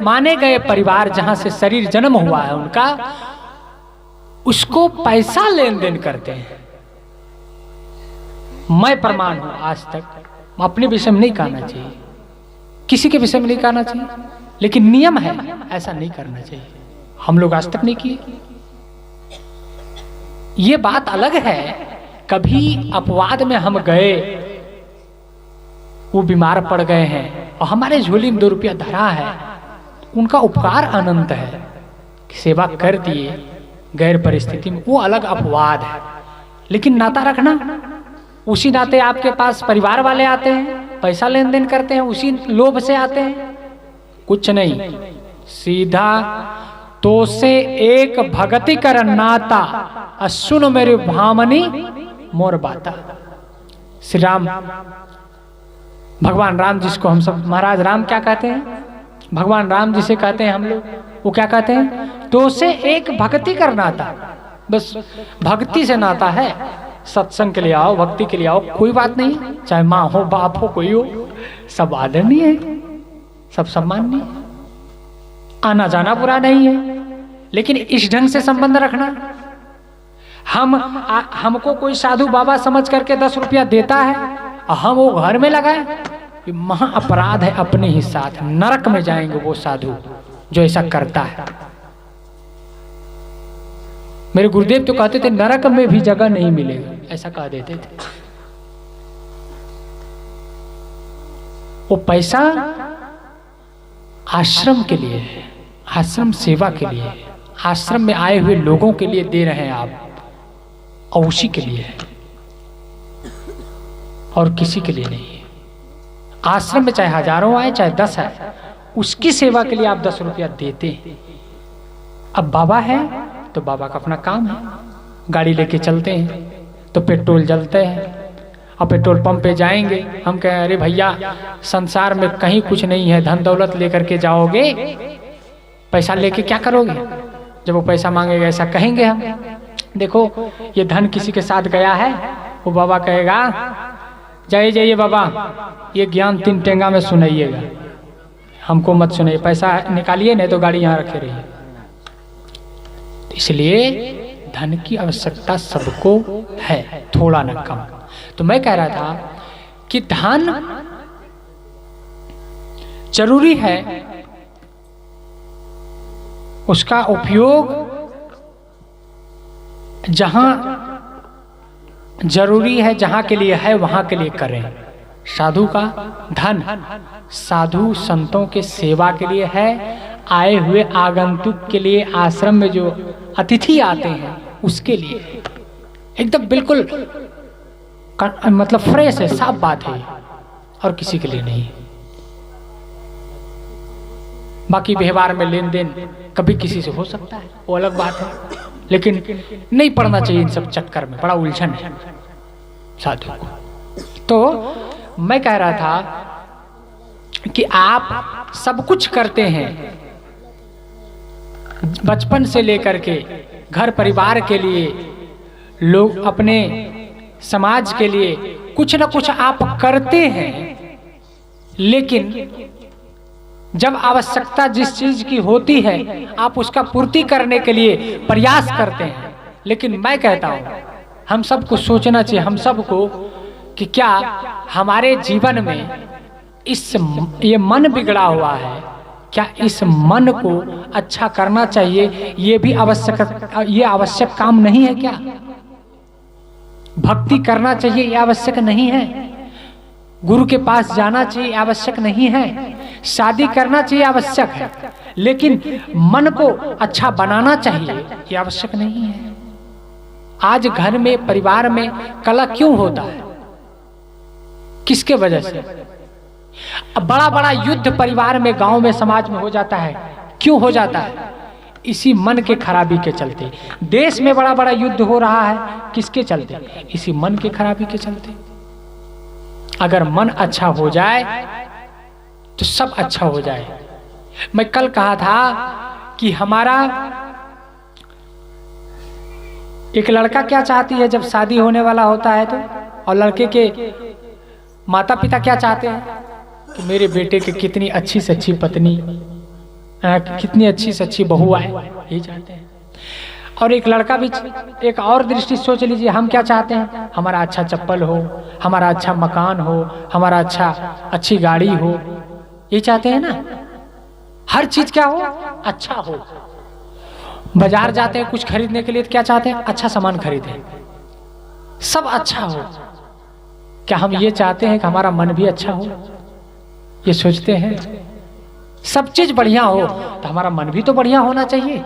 माने गए परिवार जहां से शरीर जन्म हुआ है उनका, उसको पैसा लेन देन करते हैं। मैं प्रमाण हूं, आज तक अपने विषय में नहीं कहना चाहिए, किसी के विषय में नहीं कहना चाहिए, लेकिन नियम है ऐसा नहीं करना चाहिए। हम लोग आज तक नहीं किए। ये बात अलग है, कभी अपवाद में हम गए, वो बीमार पड़ गए हैं और हमारे झोली में 2 रुपया धरा है, उनका उपकार अनंत है, सेवा कर दिए गैर परिस्थिति में, वो अलग अपवाद है। लेकिन नाता रखना, उसी नाते आपके पास परिवार वाले आते हैं, पैसा लेन देन करते हैं, उसी लोभ से आते हैं, कुछ नहीं, सीधा तो से एक भगति कर नाता, सुन मेरे भामनी मोर बाता। श्री राम, भगवान राम जिसको हम सब महाराज राम क्या कहते हैं? भगवान राम जिसे कहते हैं हम लोग, वो क्या कहते हैं? तो से एक भक्ति कर नाता। बस भक्ति से नाता है। सत्संग के लिए आओ, भक्ति के लिए आओ, कोई बात नहीं, चाहे माँ हो, बाप हो, कोई हो, सब आदरणीय है, सब सम्माननीय है, आना जाना बुरा नहीं है, लेकिन इस ढंग से संबंध रखना। हमको कोई साधु बाबा समझ करके 10 रुपया देता है और हम वो घर में लगाए, ये महा अपराध है। अपने ही साथ नरक में जाएंगे वो साधु जो ऐसा करता है। मेरे गुरुदेव तो कहते थे नरक में भी जगह नहीं मिलेगा, ऐसा कह देते थे। वो पैसा आश्रम के लिए है, आश्रम सेवा के लिए है, आश्रम में आए हुए लोगों के लिए दे रहे हैं आप, और उसी के लिए है और किसी के लिए नहीं है। आश्रम में चाहे हजारों आए चाहे 10 आए, उसकी सेवा के लिए आप 10 रुपया देते हैं। अब बाबा है तो बाबा का अपना काम है, गाड़ी लेके चलते हैं तो पेट्रोल जलते हैं, और पेट्रोल पंप पे जाएंगे, हम कहें अरे भैया संसार में कहीं कुछ नहीं है, धन दौलत लेकर के जाओगे, पैसा लेके क्या करोगे? जब वो पैसा मांगेगा ऐसा कहेंगे हम, देखो ये धन किसी के साथ गया है, वो बाबा कहेगा जाइए बाबा, ये ज्ञान 3 टेंगा में सुनाइएगा, हमको मत सुनाइए, पैसा निकालिए नहीं तो गाड़ी यहाँ रखे रहिए। इसलिए धन की आवश्यकता सबको है, थोड़ा न कम। तो मैं कह रहा था कि धन जरूरी है, उसका उपयोग जहां जरूरी है, जहां के लिए है वहां के लिए करें। साधु का धन साधु संतों के सेवा के लिए है, आए हुए आगंतुक के लिए, आश्रम में जो अतिथि आते हैं उसके लिए एकदम बिल्कुल मतलब फ्रेश है, साफ बात है, और किसी के लिए नहीं। बाकी व्यवहार में लेन देन कभी किसी से हो सकता है, वो अलग बात है, लेकिन नहीं पड़ना चाहिए इन सब चक्कर में, बड़ा उलझन है साधु को। तो मैं कह रहा था कि आप सब कुछ करते हैं, बचपन से लेकर के घर परिवार के लिए, लोग अपने समाज के लिए कुछ ना कुछ आप करते हैं, लेकिन जब आवश्यकता जिस चीज की होती है आप उसका पूर्ति करने के लिए प्रयास करते हैं। लेकिन मैं कहता हूं हम सबको सोचना चाहिए, हम सबको, कि क्या हमारे जीवन में ये मन बिगड़ा हुआ है, क्या इस मन को अच्छा करना चाहिए? ये भी आवश्यक काम नहीं है क्या? भक्ति करना चाहिए, ये आवश्यक नहीं है? गुरु के पास जाना चाहिए, आवश्यक नहीं है? शादी करना चाहिए, आवश्यक है, लेकिन मन को अच्छा बनाना चाहिए, ये आवश्यक नहीं है? आज घर में परिवार में कलह क्यों होता है? किसके वजह से? अब बड़ा बड़ा युद्ध परिवार में, गांव में, समाज में हो जाता है, क्यों हो जाता है? इसी मन के खराबी के चलते। देश में बड़ा बड़ा युद्ध हो रहा है, किसके चलते? इसी मन के खराबी के चलते। अगर मन अच्छा हो जाए तो सब अच्छा हो जाए। मैं कल कहा था कि हमारा एक लड़का क्या चाहती है जब शादी होने वाला होता है तो, और लड़के के माता पिता क्या चाहते हैं कि मेरे बेटे के कितनी अच्छी से अच्छी पत्नी, कितनी अच्छी से अच्छी बहू आए, यही चाहते हैं। और एक लड़का भी एक और दृष्टि सोच लीजिए, हम क्या चाहते हैं? हमारा अच्छा चप्पल हो, हमारा अच्छा मकान हो, हमारा अच्छी गाड़ी हो, ये चाहते हैं ना। हर चीज क्या हो? अच्छा हो। बाजार जाते हैं कुछ खरीदने के लिए तो क्या चाहते हैं? अच्छा सामान खरीदें, सब अच्छा हो। क्या हम ये चाहते हैं कि हमारा मन भी अच्छा हो? ये सोचते हैं? सब चीज बढ़िया हो तो हमारा मन भी तो बढ़िया होना चाहिए।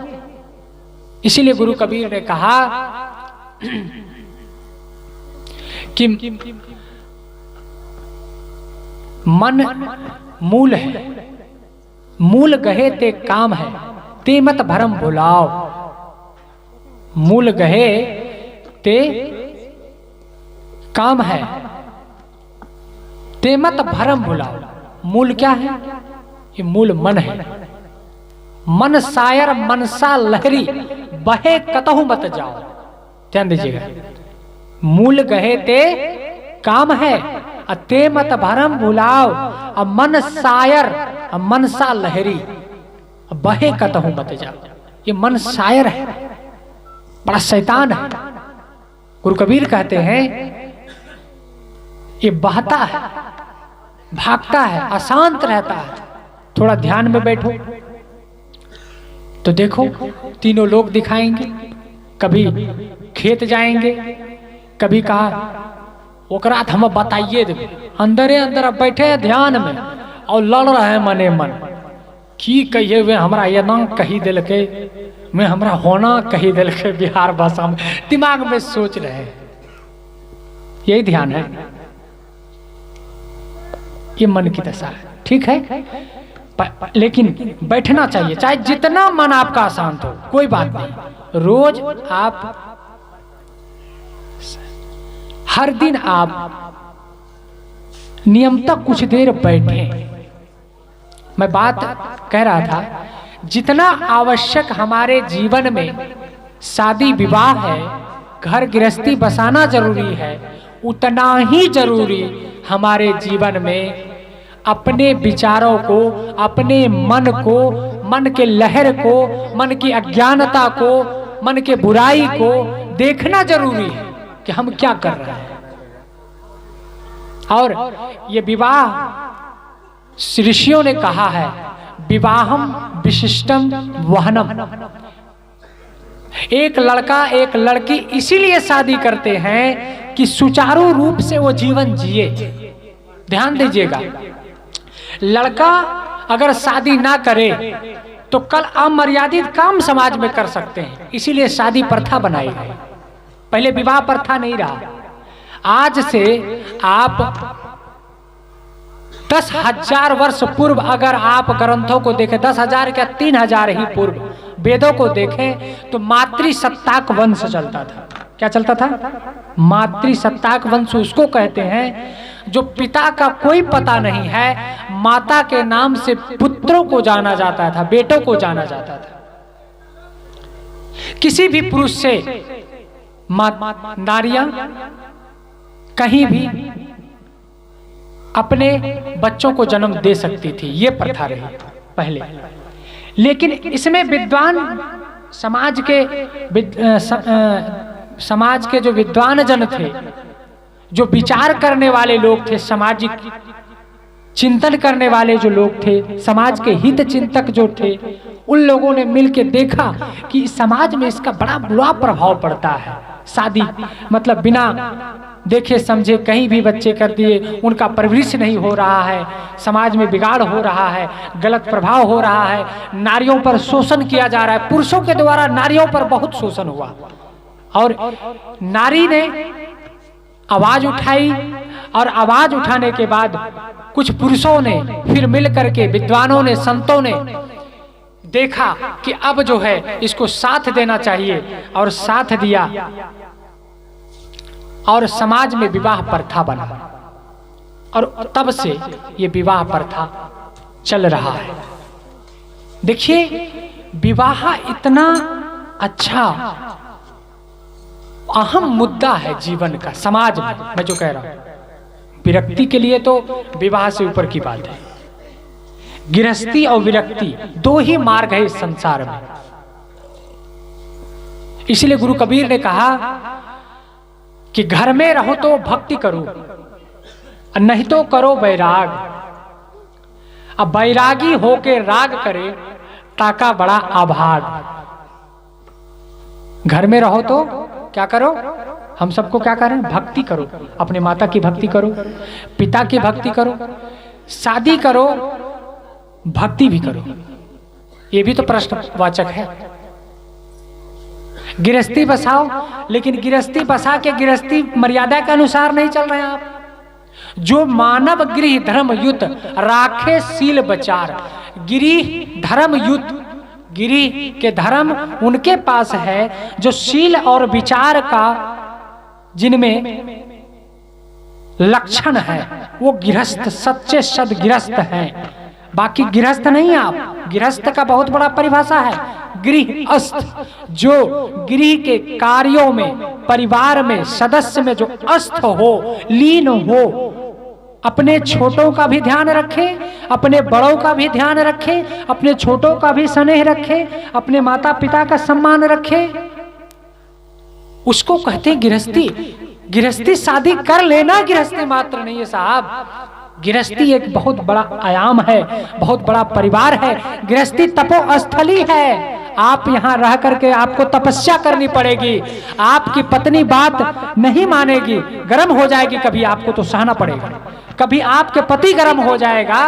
इसीलिए गुरु कबीर ने कहा कि मन मूल है, मूल गहे ते काम है, ते मत भरम भुलाओ। मूल गहे ते काम है, ते मत भरम भुलाओ। मूल क्या है? ये मूल मन है। मन सायर मनसा लहरी, बहे कतहु मत जाओ। ध्यान दीजिएगा, मूल गहे ते काम है, ते मत भरम भुलाओ। मन सायर मनसा लहरी, बहे कतहु मत जाओ। ये मन शायर है, बड़ा शैतान है। गुरु कबीर कहते हैं ये बहता है, भागता है, अशांत रहता है। थोड़ा ध्यान में बैठो तो देखो, तीनों लोग दिखाएंगे, कभी खेत जाएंगे, कभी कहा ओकरा हम बताइए देवे, अंदरे अंदर बैठे ध्यान में और लड़ रहे हैं मने मन की कहिए वे हमरा ये ना कही दिल के, मैं हमरा होना कही दिल के, बिहार भाषा में दिमाग में सोच रहे हैं। यही ध्यान है, ये मन की दशा है। ठीक है, लेकिन बैठना चाहिए, चाहे जितना मन आपका अशांत हो, कोई बात नहीं। रोज आप, हर दिन आप नियमतः कुछ देर बैठे। मैं बात कह रहा था, जितना आवश्यक हमारे जीवन में शादी विवाह है, घर गृहस्थी बसाना जरूरी है, उतना ही जरूरी हमारे जीवन में अपने विचारों को, अपने मन को, मन के लहर को, मन की अज्ञानता को, मन के बुराई को देखना जरूरी है कि हम क्या कर रहे हैं। और ये विवाह ऋषियों ने कहा है, विवाहम विशिष्टम वहनम, एक लड़का एक लड़की इसीलिए शादी करते हैं कि सुचारू रूप से वो जीवन जिए। ध्यान दीजिएगा, लड़का अगर शादी ना करे तो कल अमर्यादित काम समाज में कर सकते हैं, इसीलिए शादी प्रथा बनाई गई। पहले विवाह प्रथा नहीं रहा। आज से आप 10,000 वर्ष पूर्व अगर आप ग्रंथों को देखें, 10,000 क्या 3,000 ही पूर्व वेदों को देखें तो मातृसत्ताक वंश चलता था। क्या चलता था? मातृसत्ताक वंश उसको कहते हैं जो पिता का कोई पता नहीं है, माता के नाम से पुत्रों को जाना जाता था, बेटों को जाना जाता था। किसी भी पुरुष से नारियां कहीं भी अपने बच्चों को जन्म दे सकती थी, ये प्रथा रही पहले। लेकिन इसमें विद्वान समाज के जो विद्वान जन थे, जो विचार करने वाले लोग थे, सामाजिक चिंतन करने वाले जो लोग थे, समाज के हित चिंतक जो थे, उन लोगों ने मिलकर देखा कि समाज में इसका बड़ा बुरा प्रभाव पड़ता है। शादी मतलब बिना देखे समझे कहीं भी बच्चे कर दिए, उनका परवरिश नहीं हो रहा है, समाज में बिगाड़ हो रहा है, गलत प्रभाव हो रहा है, नारियों पर शोषण किया जा रहा है। पुरुषों के द्वारा नारियों पर बहुत शोषण हुआ और नारी ने आवाज उठाई, और आवाज उठाने के बाद कुछ पुरुषों ने फिर मिल करके, विद्वानों ने, संतों ने देखा कि अब जो है इसको साथ देना चाहिए, और साथ दिया और समाज में विवाह प्रथा बना, और तब से ये विवाह प्रथा चल रहा है। देखिए, विवाह इतना अच्छा अहम मुद्दा है जीवन का, समाज में। मैं जो कह रहा हूं, विरक्ति के लिए तो विवाह से ऊपर की बात है। गृहस्थी और विरक्ति दो ही मार्ग है इस संसार में। इसलिए गुरु कबीर ने कहा कि घर में रहो तो भक्ति करो, नहीं तो करो वैराग। अब वैरागी होके राग करे ताका बड़ा अभाग। घर में रहो तो क्या करो? हम सबको क्या करें? भक्ति करो, अपने माता की भक्ति करो, पिता की भक्ति करो, शादी करो, भक्ति भी करो। ये भी तो प्रश्नवाचक है। गृहस्थी बसाओ, लेकिन गृहस्थी बसा के गृहस्थी मर्यादा के अनुसार नहीं चल रहे हैं आप। जो मानव गृह धर्म युत राखे सील बचार। गृह धर्म युत, गृह के धर्म उनके पास है जो शील और विचार का जिनमें लक्षण है, वो गृहस्थ, सच्चे सदगृहस्थ हैं। बाकी गृहस्थ नहीं। आप गृहस्थ का बहुत बड़ा परिभाषा है, गृहस्थ, जो गृह के कार्यों में, परिवार में, सदस्य में जो अस्थ हो, लीन हो, अपने छोटों का भी ध्यान रखे, अपने बड़ों का भी ध्यान रखे, अपने छोटों का भी स्नेह रखे, अपने माता पिता का सम्मान रखे, उसको कहते हैं गृहस्थी। गृहस्थी शादी कर लेना गृहस्थी मात्र नहीं है साहब। गृहस्थी एक बहुत बड़ा आयाम है, बहुत बड़ा परिवार है। गृहस्थी तपोस्थली है। आप यहाँ रह करके आपको तपस्या करनी पड़ेगी। आपकी पत्नी बात नहीं मानेगी, गर्म हो जाएगी, कभी आपको तो सहना पड़ेगा। कभी आपके पति गर्म हो जाएगा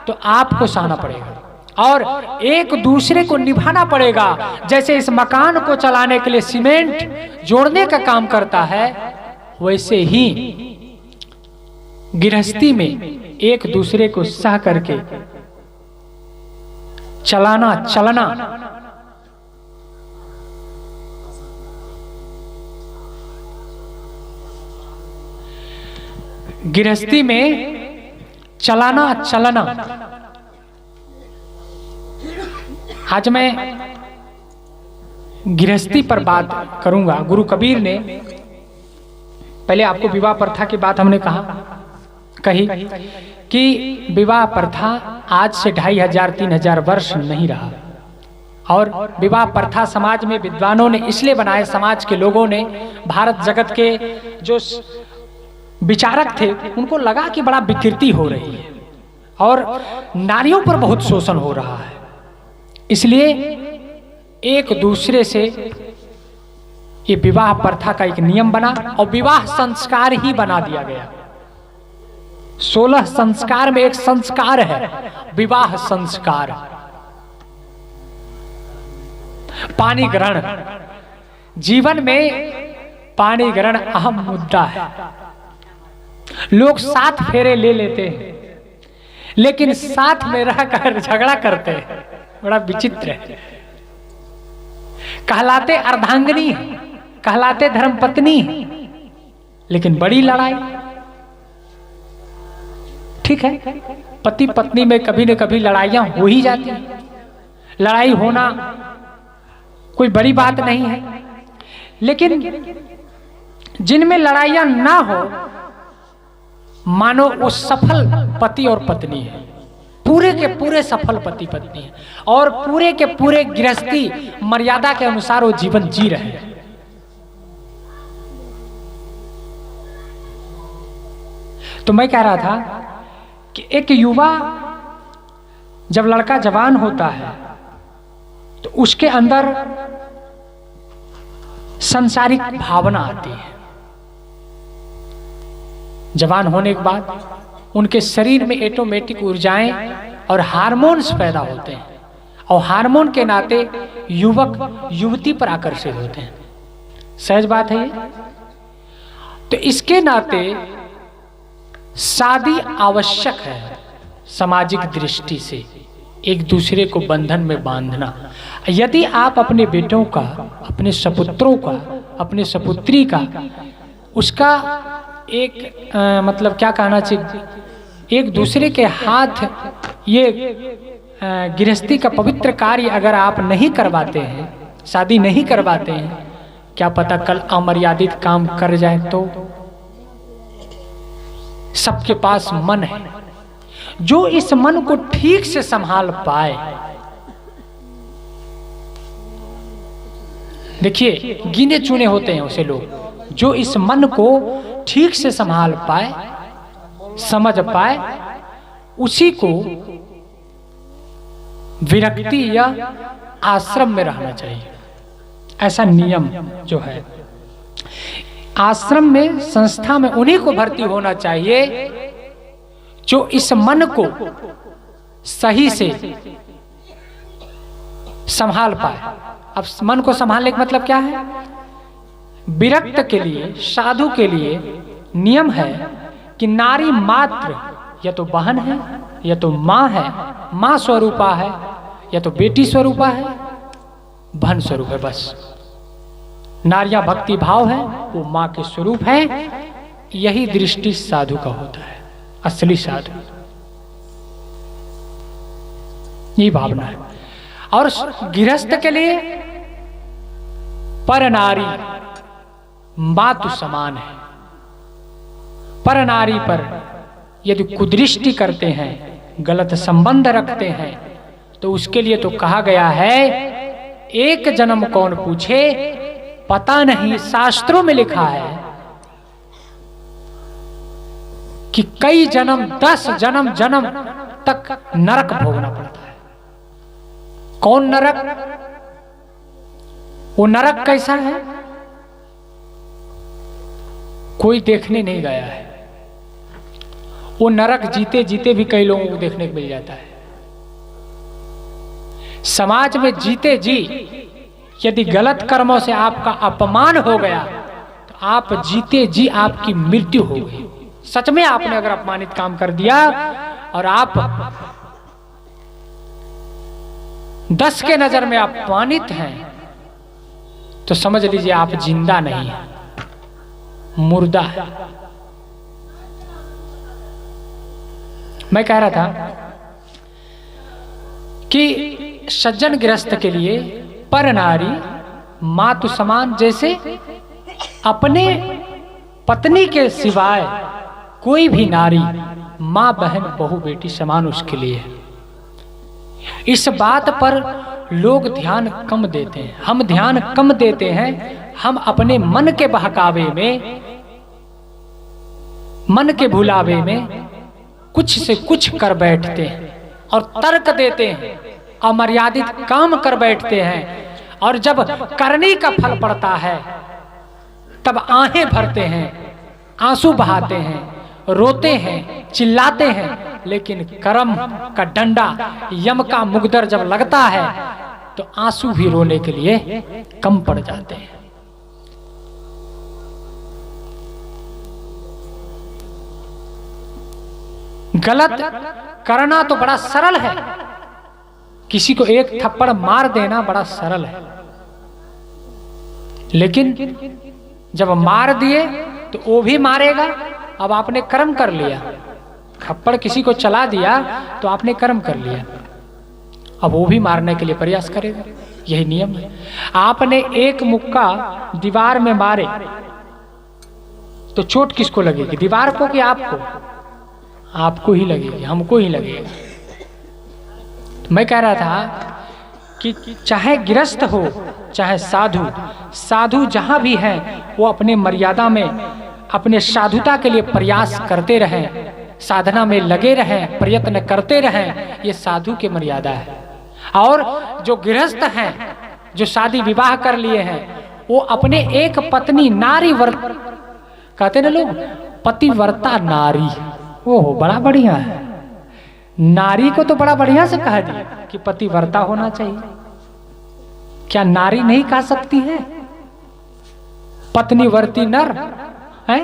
तो आपको सहना पड़ेगा, और एक दूसरे को निभाना पड़ेगा। जैसे इस मकान को चलाने के लिए सीमेंट जोड़ने का काम करता है, वैसे ही गृहस्थी में एक दूसरे को सह करके चलाना, चलना। गृहस्थी में चलाना, चलना। आज मैं गृहस्थी पर बात करूंगा। गुरु कबीर ने, पहले आपको विवाह प्रथा की बात हमने कही कि विवाह प्रथा आज से 2500-3000 वर्ष नहीं रहा, और विवाह प्रथा समाज में विद्वानों ने इसलिए बनाए, समाज के लोगों ने, भारत जगत के जो विचारक थे, उनको लगा कि बड़ा विकृति हो रही है और नारियों पर बहुत शोषण हो रहा है, इसलिए एक दूसरे से ये विवाह प्रथा का एक नियम बना और विवाह संस्कार ही बना दिया गया। 16 संस्कार में एक संस्कार है विवाह संस्कार। पानी ग्रहण, जीवन में पानी ग्रहण अहम मुद्दा है। लोग 7 फेरे ले लेते हैं लेकिन साथ में रहकर झगड़ा करते हैं, बड़ा विचित्र है। कहलाते अर्धांगिनी, कहलाते धर्मपत्नी, लेकिन बड़ी लड़ाई। ठीक है, पति पत्नी में कभी न कभी लड़ाइयां हो ही जाती हैं, लड़ाई होना कोई बड़ी बात नहीं है। लेकिन जिनमें लड़ाइयां ना हो, मानो वो सफल पति और पत्नी है, पूरे के पूरे सफल पति पत्नी है और पूरे के पूरे गृहस्थी मर्यादा के अनुसार वो जीवन जी रहे हैं। तो मैं कह रहा था कि एक युवा जब लड़का जवान होता है तो उसके अंदर सांसारिक भावना आती है। जवान होने के बाद उनके शरीर में ऑटोमेटिक ऊर्जाएं और हार्मोन्स पैदा होते हैं और हार्मोन के नाते युवक युवती पर आकर्षित होते हैं। सहज बात है ये। तो इसके नाते शादी आवश्यक है सामाजिक दृष्टि से, एक दूसरे को बंधन में बांधना। यदि आप अपने बेटों का, अपने सपुत्रों का, अपने सपुत्री का, उसका एक मतलब क्या कहना चाहिए, एक दूसरे के हाथ ये गृहस्थी का पवित्र कार्य अगर आप नहीं करवाते हैं, शादी नहीं करवाते हैं, क्या पता कल अमर्यादित काम कर जाए तो। सबके पास मन है, जो इस मन को ठीक से संभाल पाए। देखिए गिने चुने होते हैं उसे लोग जो इस मन को ठीक से संभाल पाए, समझ पाए, उसी को विरक्ति या आश्रम में रहना चाहिए। ऐसा नियम जो है आश्रम में, संस्था में उन्हीं को भर्ती होना चाहिए जो इस मन को सही से संभाल पाए। अब मन को संभालने का मतलब क्या है? विरक्त के लिए, साधु के लिए नियम है कि नारी मात्र या तो बहन है या तो माँ है, माँ स्वरूपा है, या तो बेटी स्वरूपा है, बहन स्वरूप है। बस नारियां भक्ति भाव है, वो माँ के स्वरूप है। यही दृष्टि साधु का होता है, असली साधु। ये भावना है। और गृहस्थ के लिए पर नारी मातु समान है। पर नारी पर यदि कुदृष्टि करते हैं, गलत संबंध रखते हैं, तो उसके लिए तो कहा गया है, एक जन्म कौन पूछे पता नहीं। शास्त्रों में लिखा है कि कई जन्म, 10 जन्म तक नरक भोगना पड़ता है। कौन नरक? वो नरक कैसा है कोई देखने नहीं गया है। वो नरक जीते जीते भी कई लोगों को देखने को मिल जाता है। समाज में जीते जी यदि गलत कर्मों से आपका अपमान हो गया तो आप जीते जी आपकी मृत्यु हो गई। सच में आपने अगर अपमानित काम कर दिया और आप 10 के नजर में अपमानित हैं तो समझ लीजिए आप जिंदा नहीं है, मुर्दा है। मैं कह रहा था कि सज्जन गृहस्थ के लिए पर नारी मातु समान, जैसे अपने पत्नी के सिवाय कोई भी नारी माँ बहन बहू बेटी समान उसके लिए है। इस बात पर लोग ध्यान कम देते हैं, हम ध्यान कम देते हैं। हम अपने मन के बहकावे में, मन के भुलावे में कुछ से कुछ कर बैठते हैं और तर्क देते हैं, अमर्यादित काम कर बैठते हैं। और जब करने का फल पड़ता है तब आहें भरते हैं, आंसू बहाते हैं, रोते हैं, चिल्लाते हैं, लेकिन कर्म का डंडा, यम का मुगदर जब लगता है तो आंसू भी रोने के लिए कम पड़ जाते हैं। गलत करना तो बड़ा सरल है, किसी को एक थप्पड़ मार देना बड़ा सरल है, लेकिन जब मार दिए तो वो भी मारेगा। अब आपने कर्म कर लिया, थप्पड़ किसी को चला दिया तो आपने कर्म कर लिया, अब वो भी मारने के लिए प्रयास करेगा। यही नियम है। आपने एक मुक्का दीवार में मारे तो चोट किसको लगेगी, दीवार को कि आपको? आपको ही लगेगी, हमको ही लगेगा। तो मैं कह रहा था कि चाहे गृहस्थ हो चाहे साधु, साधु जहां भी हैं वो अपने मर्यादा में अपने साधुता के लिए प्रयास करते रहें, साधना में लगे रहें, प्रयत्न करते रहें। ये साधु की मर्यादा है। और जो गृहस्थ हैं, जो शादी विवाह कर लिए हैं, वो अपने एक पत्नी नारी व्रत कहते ना लोग, पतिव्रता नारी, ओह बड़ा बढ़िया है। नारी को तो बड़ा बढ़िया से कह दिया कि पतिव्रता होना चाहिए। क्या नारी नहीं कह सकती है पत्नीवर्ती नर है?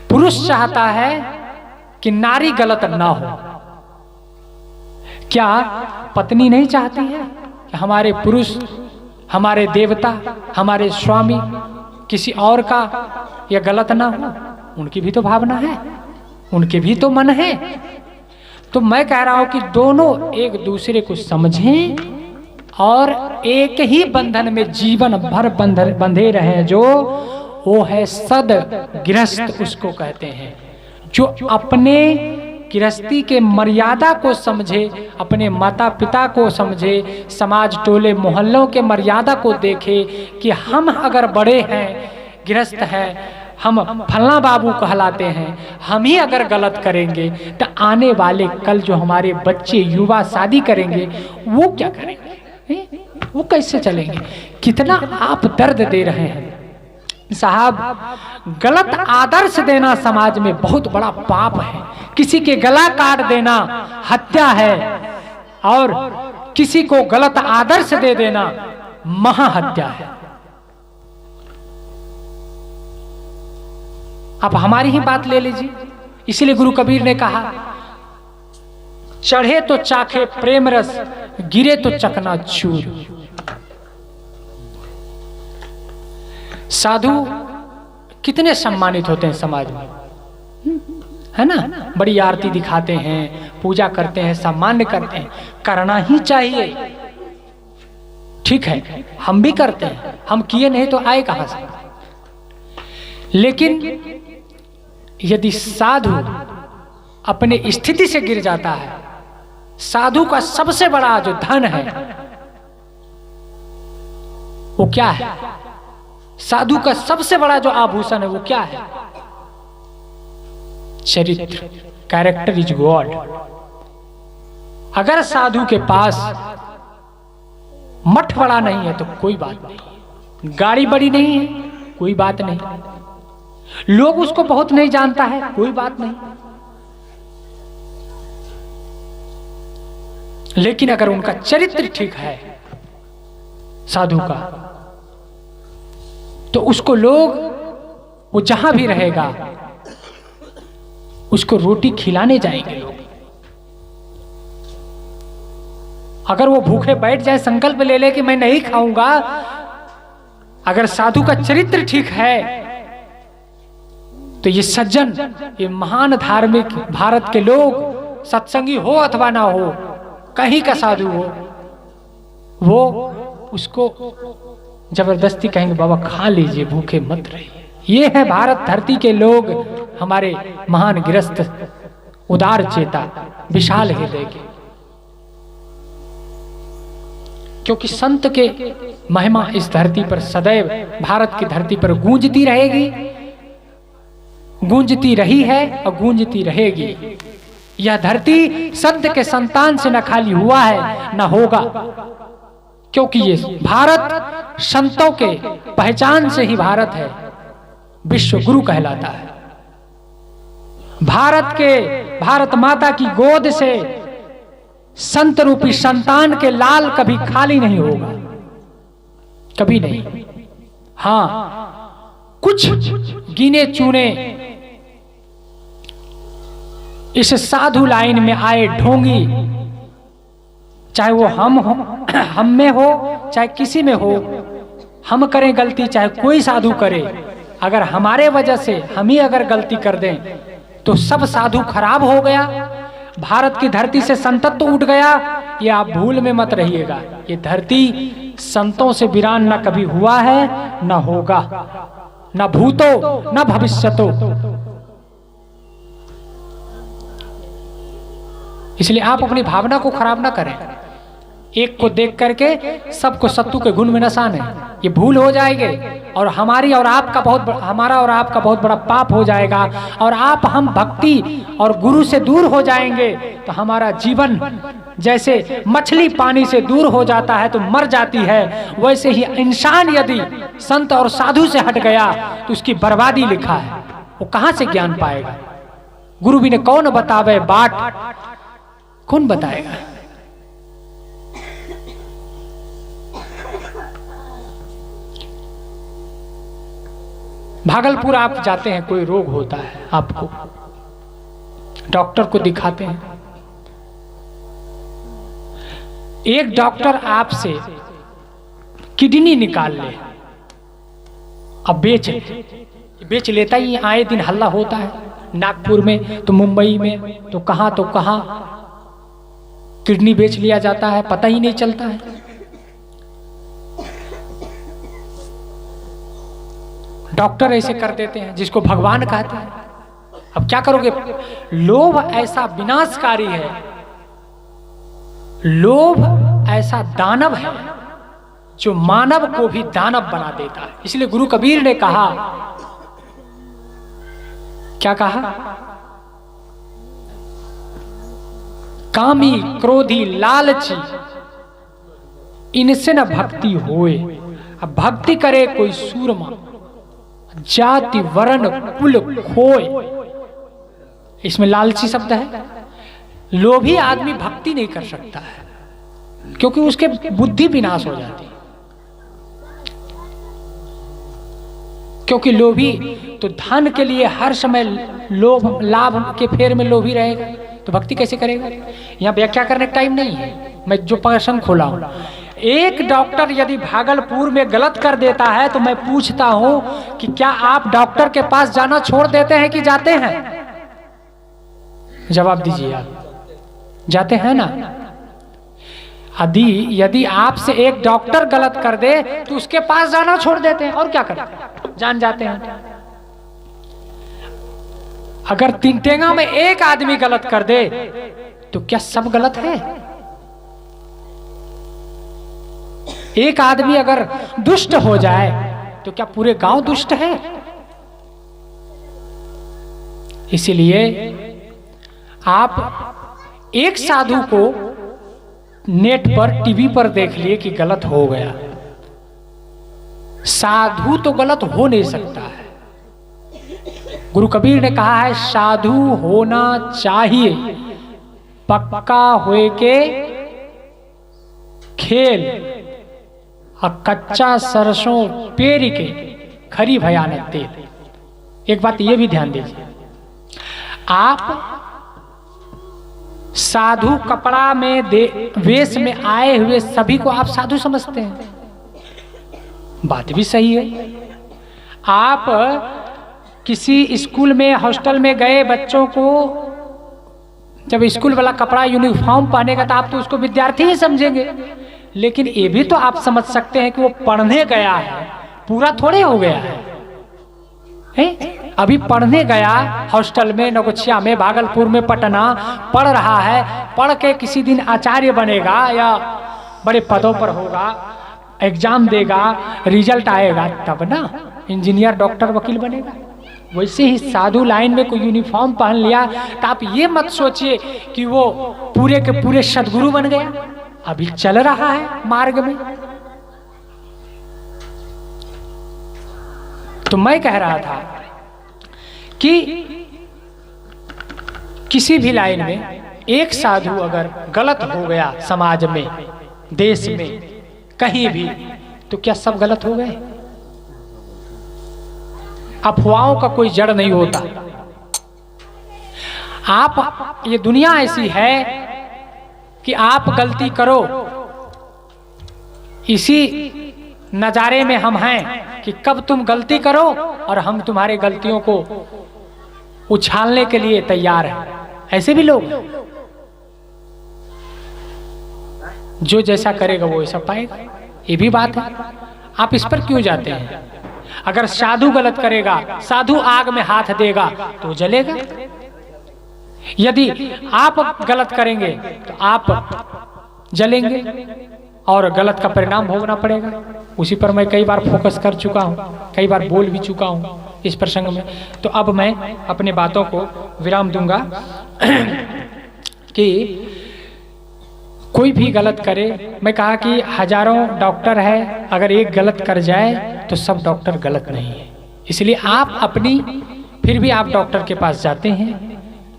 पुरुष चाहता है कि नारी गलत ना हो। क्या पत्नी नहीं चाहती है कि हमारे पुरुष, हमारे देवता, हमारे स्वामी किसी और का यह गलत ना हो? उनकी भी तो भावना है, उनके भी तो मन है। तो मैं कह रहा हूं कि दोनों एक दूसरे को समझें और एक ही बंधन में जीवन भर बंधे रहे। जो वो है सद गृहस्थ, उसको कहते हैं। जो अपने गृहस्थी के मर्यादा को समझे, अपने माता पिता को समझे, समाज टोले मोहल्लों के मर्यादा को देखे कि हम अगर बड़े हैं, गृहस्थ हैं, हम फलना बाबू कहलाते हैं, हम ही अगर गलत करेंगे तो आने वाले कल जो हमारे बच्चे युवा शादी करेंगे वो क्या करेंगे, वो कैसे चलेंगे? कितना आप दर्द दे रहे हैं साहब। गलत आदर्श देना समाज में बहुत बड़ा पाप है। किसी के गला काट देना हत्या है, और किसी को गलत आदर्श दे देना महाहत्या है। आप हमारी ही बात ले लीजिए। इसीलिए गुरु कबीर ने कहा, चढ़े तो चाखे प्रेम रस, गिरे तो चकनाचूर। साधु कितने सम्मानित होते हैं समाज में, है ना? बड़ी आरती दिखाते हैं, पूजा करते हैं, सम्मान करते हैं। करना ही चाहिए, ठीक है, हम भी करते हैं। हम किए नहीं तो आए कहां से? लेकिन यदि साधु अपने स्थिति से गिर जाता है, साधु का सबसे बड़ा जो धन है वो क्या है? साधु का सबसे बड़ा जो आभूषण है वो क्या है? चरित्र। Character is God. अगर साधु के पास मठ बड़ा नहीं है तो कोई बात नहीं, गाड़ी बड़ी नहीं है कोई बात नहीं, लोग उसको बहुत नहीं जानता है कोई बात नहीं, लेकिन अगर उनका चरित्र ठीक है साधु का, तो उसको लोग, वो जहां भी रहेगा उसको रोटी खिलाने जाएंगे लोग। अगर वो भूखे बैठ जाए, संकल्प ले ले कि मैं नहीं खाऊंगा, अगर साधु का चरित्र ठीक है तो ये सज्जन, ये महान धार्मिक भारत के लोग, सत्संगी हो अथवा ना हो, कहीं का साधु हो, वो उसको जबरदस्ती कहेंगे बाबा खा लीजिए, भूखे मत रहिए। ये है भारत धरती के लोग, हमारे महान गृहस्थ, उदार चेता, विशाल हृदय के। क्योंकि संत के महिमा इस धरती पर सदैव, भारत की धरती पर गूंजती रहेगी, गूंजती रही है और गूंजती रहेगी। यह धरती संत के संतान से न खाली हुआ है न होगा। क्योंकि ये भारत संतों के पहचान से ही भारत है, विश्व गुरु कहलाता है। भारत माता की गोद से संत रूपी संतान के लाल कभी खाली नहीं होगा, कभी नहीं। हां, कुछ गिने चुने इस साधु लाइन में आए ढोंगी, चाहे वो हम में हो चाहे किसी में हो, हम करें गलती चाहे कोई साधु करे, अगर हमारे वजह से हम ही अगर गलती कर दें तो सब साधु खराब हो गया, भारत की धरती से संतत्व उठ गया। ये आप भूल में मत रहिएगा, ये धरती संतों से वीरान न कभी हुआ है न होगा, न भूतो न भविष्यतो। इसलिए आप अपनी भावना को खराब ना करें, एक को देख करके सबको सत्तू के गुण में न साने, ये भूल हो जाएगी और हमारा और आपका बहुत बड़ा पाप हो जाएगा। और हम भक्ति और गुरु से दूर हो जाएंगे तो हमारा जीवन जैसे मछली पानी से दूर हो जाता है तो मर जाती है, वैसे ही इंसान यदि संत और साधु से हट गया तो उसकी बर्बादी लिखा है। वो कहां से ज्ञान पाएगा? गुरु भी ने कौन बतावे बाट, कौन बताएगा? भागलपुर आप जाते हैं, कोई रोग होता है आपको, डॉक्टर को दिखाते हैं, एक डॉक्टर आपसे किडनी निकाल ले, अब बेच लेता ही, आए दिन हल्ला होता है, नागपुर में तो मुंबई में तो कहां किडनी बेच लिया जाता है, पता ही नहीं चलता है। डॉक्टर ऐसे कर देते हैं जिसको भगवान कहते हैं। अब क्या करोगे? लोभ ऐसा विनाशकारी है, लोभ ऐसा दानव है जो मानव को भी दानव बना देता है। इसलिए गुरु कबीर ने कहा, क्या कहा? कामी क्रोधी लालची इनसे न भक्ति होए। अब भक्ति करे कोई सूरमा, जाति वर्ण कुल खोए। इसमें लालची शब्द है। लोभी आदमी भक्ति नहीं कर सकता है क्योंकि उसके बुद्धि विनाश हो जाती है। क्योंकि लोभी तो धन के लिए हर समय लोभ लाभ के फेर में लोभी रहेगा तो भक्ति कैसे करेगा? यहाँ व्याख्या करने का टाइम नहीं है, मैं जो प्रसंग खोला हूं। एक डॉक्टर यदि भागलपुर में गलत कर देता है तो मैं पूछता हूं कि क्या आप डॉक्टर के पास जाना छोड़ देते हैं कि जाते हैं? जवाब दीजिए, आप जाते हैं ना? यदि आपसे एक डॉक्टर गलत कर दे तो उसके पास जाना छोड़ देते हैं और क्या करते? जान जाते हैं। अगर तिनटेंगा में एक आदमी गलत कर दे तो क्या सब गलत है? एक आदमी अगर दुष्ट हो जाए तो क्या पूरे गांव दुष्ट है? इसीलिए आप एक साधु को नेट पर टीवी पर देख लिए कि गलत हो गया, साधु तो गलत हो नहीं सकता है। गुरु कबीर ने कहा है साधु होना चाहिए पक्का होए के खेल, और कच्चा सरसों पेरी के खरी भयानक तेल। एक बात ये भी ध्यान दीजिए, आप साधु कपड़ा में वेश में आए हुए सभी को आप साधु समझते हैं, बात भी सही है। आप किसी स्कूल में हॉस्टल में गए बच्चों को जब स्कूल वाला कपड़ा यूनिफॉर्म पहनेगा तो आप तो उसको विद्यार्थी ही समझेंगे, लेकिन ये भी तो आप समझ सकते हैं कि वो पढ़ने गया है, पूरा थोड़े हो गया है। अभी पढ़ने गया हॉस्टल में, नगोछिया में, भागलपुर में, पटना पढ़ रहा है, पढ़ के किसी दिन आचार्य बनेगा या बड़े पदों पर होगा, एग्जाम देगा, रिजल्ट आएगा तब ना इंजीनियर डॉक्टर वकील बनेगा। वैसे ही साधु लाइन में कोई यूनिफॉर्म पहन लिया तो आप ये मत सोचिए कि वो पूरे के पूरे सदगुरु बन गया। अभी चल रहा है मार्ग में। तो मैं कह रहा था कि किसी भी लाइन में एक साधु अगर गलत हो गया समाज में, देश में, कहीं भी, तो क्या सब गलत हो गए? अफवाहों का कोई जड़ नहीं होता। आप, ये दुनिया ऐसी है कि आप गलती करो, इसी नजारे में हम हैं कि कब तुम गलती करो और हम तुम्हारे गलतियों को उछालने के लिए तैयार हैं। ऐसे भी लोग, जो जैसा करेगा वो ऐसा पाएगा, ये भी बात है। आप इस पर क्यों जाते हैं? अगर साधु गलत करेगा, साधु आग में हाथ देगा तो जलेगा। यदि आप गलत करेंगे तो आप जलेंगे और गलत का परिणाम भोगना पड़ेगा। उसी पर मैं कई बार फोकस कर चुका हूँ, कई बार बोल भी चुका हूँ इस प्रसंग में। तो अब मैं अपने बातों को विराम दूंगा कि कोई भी गलत करे, मैं कहा कि हजारों डॉक्टर है, अगर एक गलत कर जाए तो सब डॉक्टर गलत नहीं है। इसलिए आप अपनी, फिर भी आप डॉक्टर के पास जाते हैं,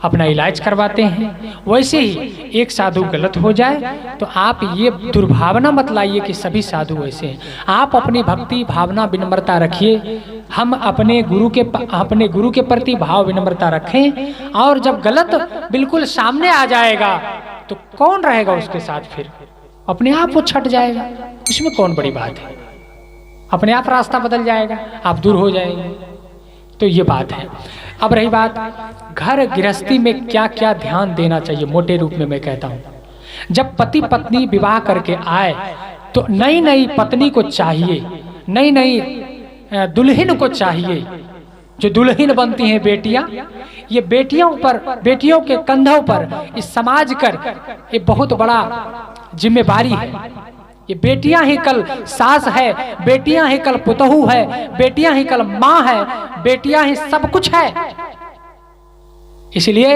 अपना इलाज करवाते हैं। वैसे ही एक साधु गलत हो जाए तो आप ये दुर्भावना मत लाइए कि सभी साधु वैसे हैं। आप अपनी भक्ति भावना विनम्रता रखिए। हम अपने गुरु के प्रति भाव विनम्रता रखें, और जब गलत बिल्कुल सामने आ जाएगा तो कौन रहेगा उसके साथ? फिर अपने आप वो छट जाएगा, उसमें कौन बड़ी बात है। अपने आप रास्ता बदल जाएगा, आप दूर हो जाएंगे। तो ये बात है। अब रही बात घर गृहस्थी में क्या क्या ध्यान देना चाहिए, मोटे रूप में मैं कहता हूँ। जब पति पत्नी विवाह करके आए तो नई नई पत्नी को चाहिए, नई नई दुल्हन को चाहिए, जो दुल्हन बनती हैं बेटियां, ये बेटियों के कंधों पर इस समाज कर ये बहुत बड़ा जिम्मेवारी है। ये बेटियां ही कल सास है, बेटियां ही कल पुतहू है, बेटियां ही कल माँ है, बेटियां ही सब कुछ है। इसलिए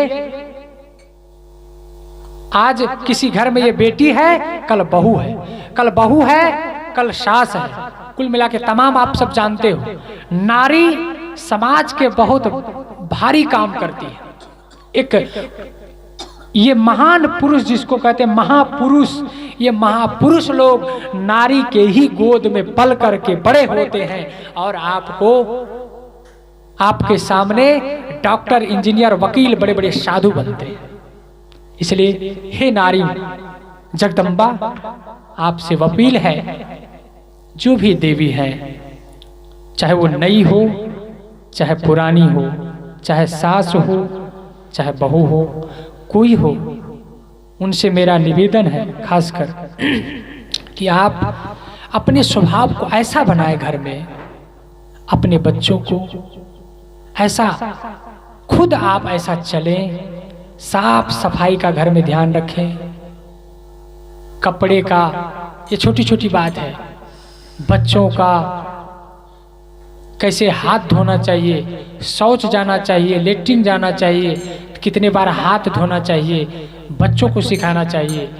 आज किसी घर में ये बेटी है, कल बहू है, कल बहू है, कल सास है। कुल मिला के तमाम आप सब जानते हो, नारी समाज के बहुत भारी काम करती है। एक ये महान पुरुष जिसको कहते हैं महापुरुष, ये महापुरुष लोग नारी के ही गोद में पल करके बड़े होते हैं और आपको, आपके सामने डॉक्टर, इंजीनियर, वकील, बड़े बड़े साधु बनते हैं। इसलिए हे नारी जगदम्बा, आपसे अपील है, जो भी देवी है, चाहे वो नई हो, चाहे पुरानी हो, चाहे सास हो, चाहे बहू हो, कोई हो, उनसे मेरा निवेदन है खासकर कि आप अपने स्वभाव को ऐसा बनाए, घर में अपने बच्चों को ऐसा, खुद आप ऐसा चलें, साफ सफाई का घर में ध्यान रखें, कपड़े का, ये छोटी छोटी बात है, बच्चों का कैसे हाथ धोना चाहिए, शौच जाना चाहिए, लेट्रिन जाना चाहिए, कितने बार हाथ धोना चाहिए, बच्चों को सिखाना चाहिए,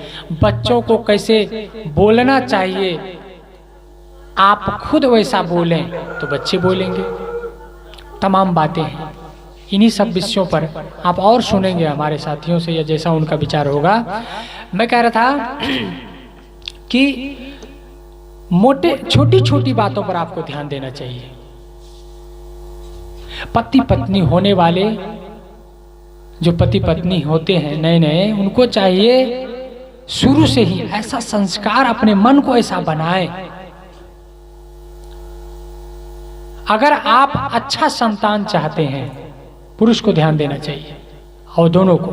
बच्चों को कैसे बोलना चाहिए। आप खुद वैसा बोलें तो बच्चे बोलेंगे। तमाम बातें हैं, इन्हीं सब विषयों पर आप और सुनेंगे हमारे साथियों से, या जैसा उनका विचार होगा। मैं कह रहा था कि मोटे छोटी छोटी बातों पर आपको ध्यान देना चाहिए। पति पत्नी होने वाले, जो पति पत्नी होते हैं नए नए, उनको चाहिए शुरू से ही ऐसा संस्कार, अपने मन को ऐसा बनाएं। अगर आप अच्छा संतान चाहते हैं, पुरुष को ध्यान देना चाहिए और दोनों को,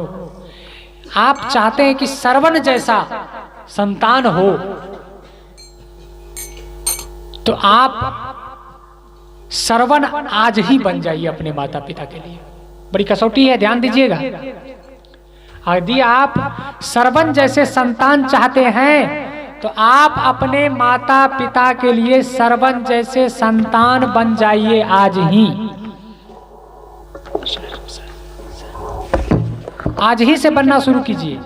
आप चाहते हैं कि श्रवण जैसा संतान हो, तो आप श्रवण आज ही बन जाइए अपने माता पिता के लिए। बड़ी कसौटी है, ध्यान दीजिएगा। यदि आप श्रवण जैसे संतान चाहते हैं तो आप अपने माता पिता के लिए श्रवण जैसे संतान बन जाइए आज ही। आज ही से बनना शुरू कीजिए।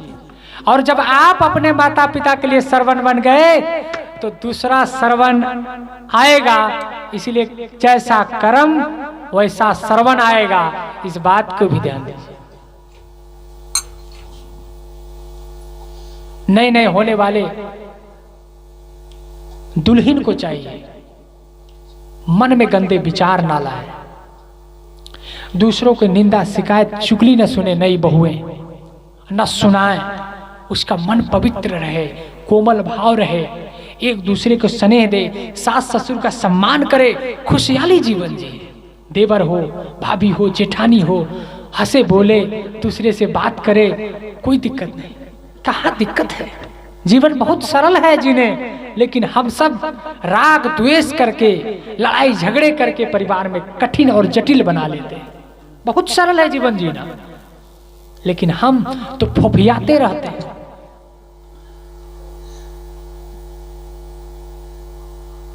और जब आप अपने माता पिता के लिए श्रवण बन गए तो दूसरा श्रवण आएगा। इसलिए जैसा कर्म वैसा श्रवण आएगा, इस बात को भी ध्यान दीजिए। नए नए होने वाले दुल्हन को चाहिए मन में गंदे विचार ना लाए, दूसरों की निंदा शिकायत चुगली न सुने, नई बहुएं न सुनाएं, उसका मन पवित्र रहे, कोमल भाव रहे, एक दूसरे को स्नेह दे, सास ससुर का सम्मान करे, खुशहाली जीवन जिए। देवर हो, भाभी हो, जेठानी हो, हंसे बोले, दूसरे से बात करे, कोई दिक्कत नहीं। कहाँ दिक्कत है? जीवन बहुत सरल है जीने, लेकिन हम सब राग द्वेष करके, लड़ाई झगड़े करके परिवार में कठिन और जटिल बना लेते हैं। बहुत सरल है जीवन जीना, लेकिन हम तो फोफियाते रहते हैं।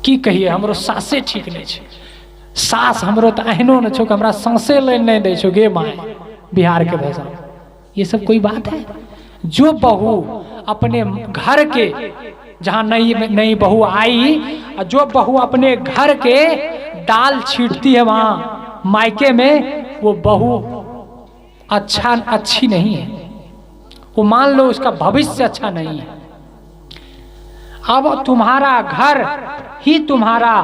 की कहिए, हमरो सासे ठीक नहीं छे, सास हमरो तो अहनो न छो कि हमरा सांसे ले नहीं दे छो गे माए, बिहार के भाषा। ये सब कोई बात है? जो बहू अपने घर के, जहां नई बहू आई, जो बहू अपने घर के दाल छींटती है वहां मायके में, वो बहू अच्छी नहीं है। वो मान लो उसका भविष्य अच्छा नहीं है। अब तुम्हारा घर ही तुम्हारा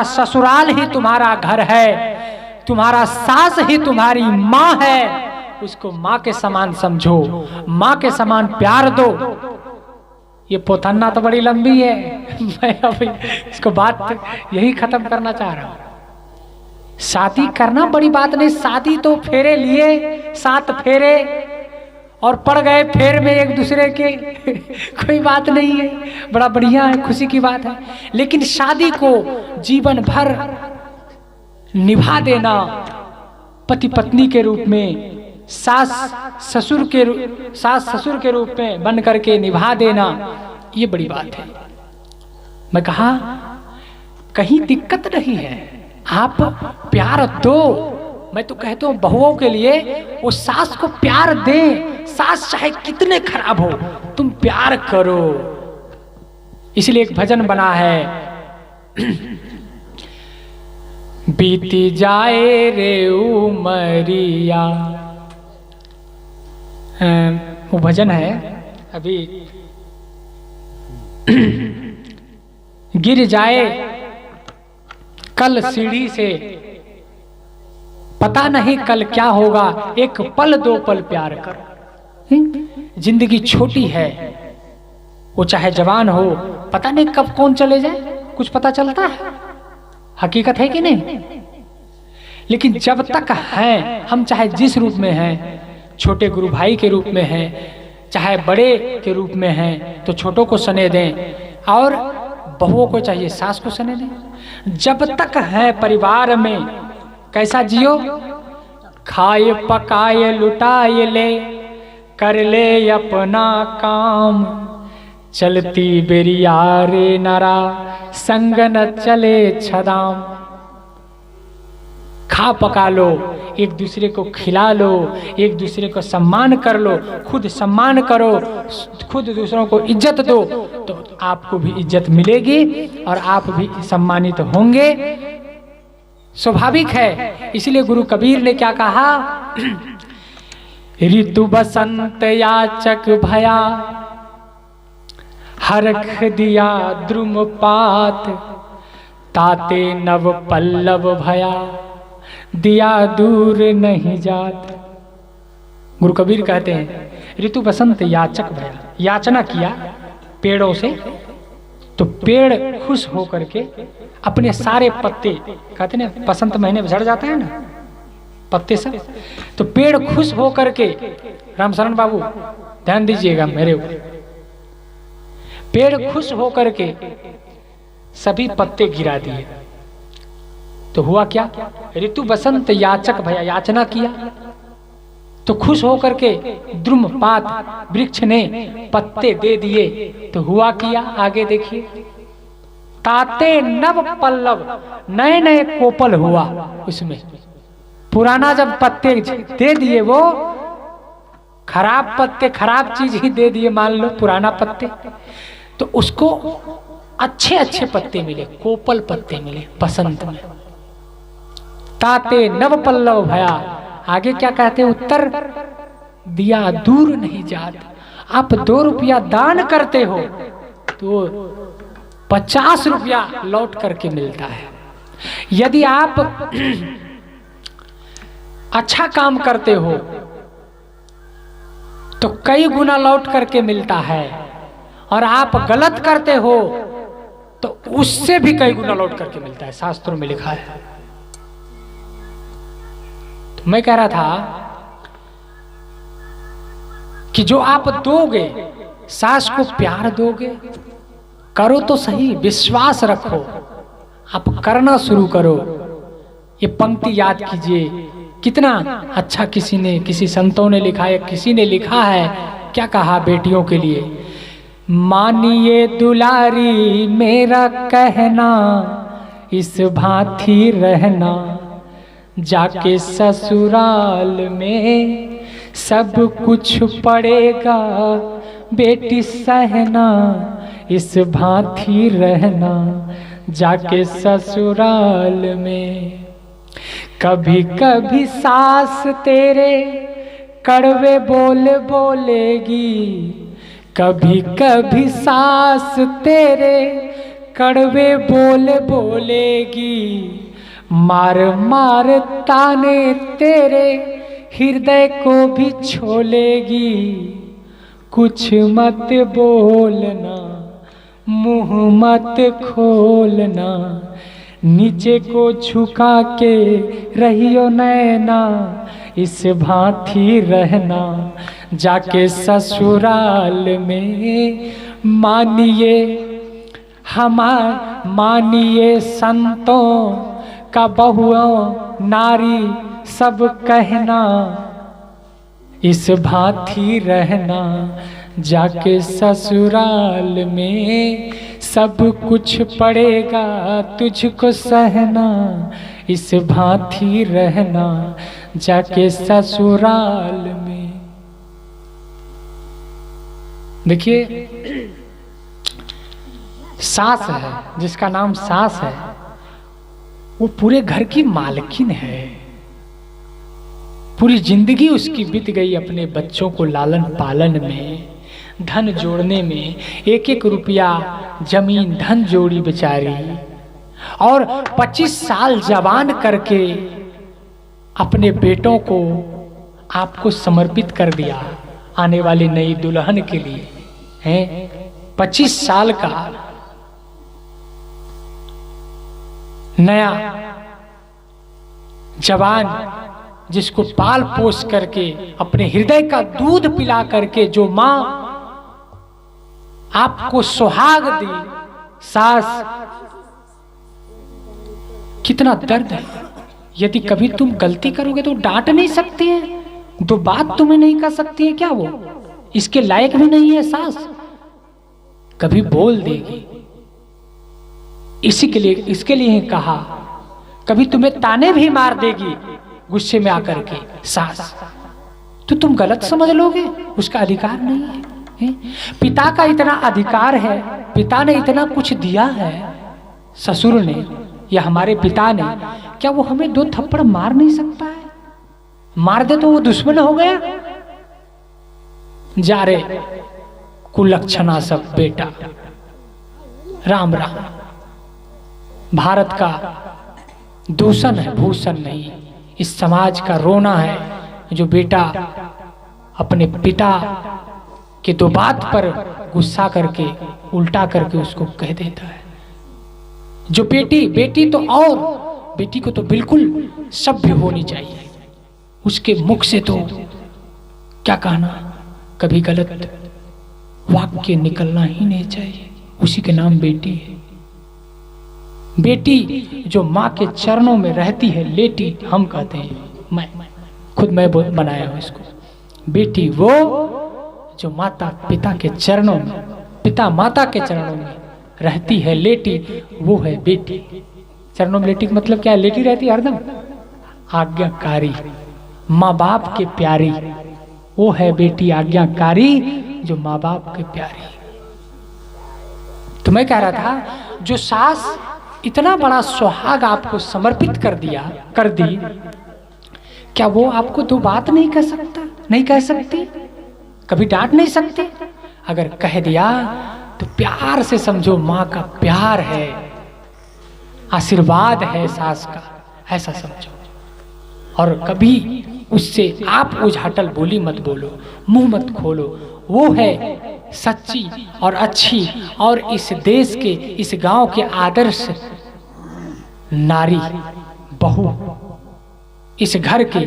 ससुराल ही तुम्हारा घर है, तुम्हारा सास ही तुम्हारी माँ है, उसको माँ के समान समझो, माँ के समान प्यार दो। ये पोथन्ना तो बड़ी लंबी है, मैं अभी इसको बात यही खत्म करना चाह रहा हूँ। शादी करना बड़ी बात नहीं, शादी तो फेरे लिए, 7 फेरे और पड़ गए फेर में एक दूसरे के कोई बात नहीं है, बड़ा बढ़िया है, खुशी की बात है। लेकिन शादी को जीवन भर निभा देना, पति पत्नी के रूप में, सास ससुर के रूप में बन करके निभा देना, ये बड़ी बात है। मैं कहा कहीं दिक्कत नहीं है, आप प्यार दो। मैं तो कहता हूँ बहुओं के लिए वो सास को प्यार दें, सास चाहे कितने खराब हो, तुम प्यार करो। इसलिए एक भजन बना है, बीती जाए रे उमरिया, वो भजन है। अभी गिर जाए कल सीढ़ी से, पता नहीं कल क्या होगा, एक पल 2 पल प्यार कर। जिंदगी छोटी है, वो चाहे जवान हो, पता नहीं कब कौन चले जाए, कुछ पता चलता है? हकीकत है कि नहीं? लेकिन जब तक हैं, हम चाहे जिस रूप में हैं, छोटे गुरु भाई के रूप में हैं, चाहे बड़े के रूप में हैं, तो छोटों को स्नेह दें, और बहुओं को चाहिए सास को स्नेह दें। जब तक है परिवार में कैसा जियो, खाए पकाए लुटाए ले, कर ले अपना काम, चलती बेरिया रे नरा, संग न चले छदाम। खा पका लो, एक दूसरे को खिला लो, एक दूसरे को सम्मान कर लो, खुद सम्मान करो, खुद दूसरों को इज्जत दो, तो आपको भी इज्जत मिलेगी और आप भी सम्मानित होंगे। स्वाभाविक है। इसलिए गुरु कबीर ने क्या कहा, ऋतु बसंत याचक भया, हरख दिया द्रुम पात, ताते नव पल्लव भया, दिया दूर नहीं जात। गुरु कबीर कहते हैं ऋतु बसंत याचक भया, याचना किया पेड़ों से, तो पेड़ खुश होकर के अपने सारे पत्ते, कहते ना बसंत महीने में झड़ जाता है ना पत्ते सब, तो पेड़ खुश होकर के, रामशरण बाबू ध्यान दीजिएगा मेरे ऊपर, पेड़ खुश होकर के सभी पत्ते गिरा दिए। तो हुआ क्या, ऋतु बसंत याचक भया, याचना किया तो खुश होकर के द्रुमपात वृक्ष ने पत्ते दे दिए। तो हुआ किया, आगे देखिए, ताते नव पल्लव, नए नए कोपल हुआ उसमें। पुराना जब पत्ते दे दिए वो, खराब पत्ते, खराब चीज ही दे दिए, मान लो पुराना पत्ते, तो उसको अच्छे अच्छे पत्ते मिले, कोपल पत्ते मिले बसंत में। ताते नव पल्लव भया, आगे क्या कहते हैं, उत्तर दिया दूर नहीं जात। आप 2 रुपया दान करते हो तो 50 रुपया लौट करके मिलता है। यदि आप अच्छा काम करते हो तो कई गुना लौट करके मिलता है, और आप गलत करते हो तो उससे भी कई गुना लौट करके मिलता है, शास्त्रों में लिखा है। तो मैं कह रहा था कि जो आप दोगे, सास को प्यार दोगे, करो तो सही, विश्वास रखो, आप करना शुरू करो। ये पंक्ति याद कीजिए, कितना अच्छा किसी संतों ने लिखा है, किसी ने लिखा है, क्या कहा बेटियों के लिए, मानिए दुलारी मेरा कहना, इस भांति रहना, जाके ससुराल में सब कुछ पड़ेगा, बेटी सहना, इस भांति रहना, जाके ससुराल में। कभी कभी सास तेरे कड़वे बोल बोलेगी, कभी कभी सास तेरे कड़वे बोल बोलेगी, मार मार ताने तेरे हृदय को भी छोलेगी, कुछ मत बोलना, मुंह मत खोलना, नीचे को झुका के रहियो नैना, इस भांति रहना, जाके ससुराल में। मानिए मानिए संतों का बहुओं नारी सब कहना, इस भांति रहना, जाके ससुराल में सब कुछ पड़ेगा तुझको सहना, इस भांति रहना, जाके ससुराल में। देखिए, सास है, जिसका नाम सास है, वो पूरे घर की मालकिन है। पूरी जिंदगी उसकी बीत गई अपने बच्चों को लालन पालन में, धन जोड़ने में। 1-1 रुपया जमीन धन जोड़ी बेचारी, और 25 साल जवान करके अपने बेटों को आपको समर्पित कर दिया आने वाली नई दुल्हन के लिए। हैं 25 साल का नया जवान, जिसको पाल पोस करके अपने हृदय का दूध पिला करके जो मां आपको सुहाग दी, सास, कितना दर्द है। यदि कभी तुम गलती करोगे तो डांट नहीं सकती है, 2 बात तुम्हें नहीं कर सकती है क्या? वो इसके लायक भी नहीं है सास, कभी बोल देगी। इसके लिए कहा, कभी तुम्हें ताने भी मार देगी गुस्से में आकर के सास, तो तुम गलत समझ लोगे, उसका अधिकार नहीं है। पिता का इतना अधिकार है, पिता ने इतना कुछ दिया है ससुर ने या हमारे पिता ने, क्या वो हमें 2 थप्पड़ मार नहीं सकता है? मार दे तो वो दुश्मन हो गया। जा रे कुलक्षणा सब बेटा, राम राम। भारत का दूषण है, भूषण नहीं। इस समाज का रोना है जो बेटा अपने पिता के 2 बात पर गुस्सा करके उल्टा करके उसको कह देता है। जो बेटी तो, और बेटी को तो बिल्कुल सभ्य होनी चाहिए, उसके मुख से तो क्या कहना, कभी गलत वाक्य निकलना ही नहीं चाहिए। उसी के नाम बेटी है। बेटी जो माँ के चरणों में रहती है, लेटी हम कहते हैं, मैं बनाया हूं इसको। बेटी वो जो माता पिता के चरणों में, पिता माता के चरणों में रहती है, लेटी, वो है बेटी। चरणों में लेटी का मतलब क्या है? लेटी रहती है हरदम, आज्ञाकारी, माँ बाप के प्यारी, वो है बेटी आज्ञाकारी जो माँ बाप के प्यारी। तो मैं कह रहा था जो सास इतना बड़ा सुहाग आपको समर्पित कर दी, क्या वो आपको दो बात नहीं कह सकता? नहीं कह सकती? कभी डांट नहीं सकती? अगर कह दिया तो प्यार से समझो, माँ का प्यार है, आशीर्वाद है सास का, ऐसा समझो। और कभी उससे आप उझाटल बोली मत बोलो, मुंह मत खोलो। वो है सच्ची और अच्छी और इस देश के, इस गांव के आदर्श नारी बहू, इस घर के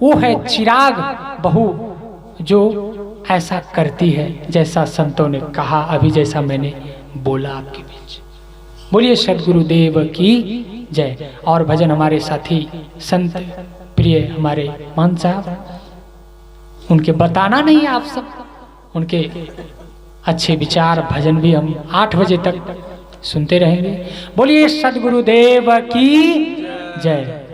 वो है चिराग बहू जो ऐसा करती है जैसा संतों ने कहा, अभी जैसा मैंने बोला आपके बीच। बोलिए सद्गुरुदेव की जय। और भजन हमारे साथी संत प्रिय हमारे मान साहब, उनके बताना नहीं आप सब, उनके अच्छे विचार भजन भी हम 8 बजे तक सुनते रहेंगे। बोलिए सद्गुरुदेव की जय।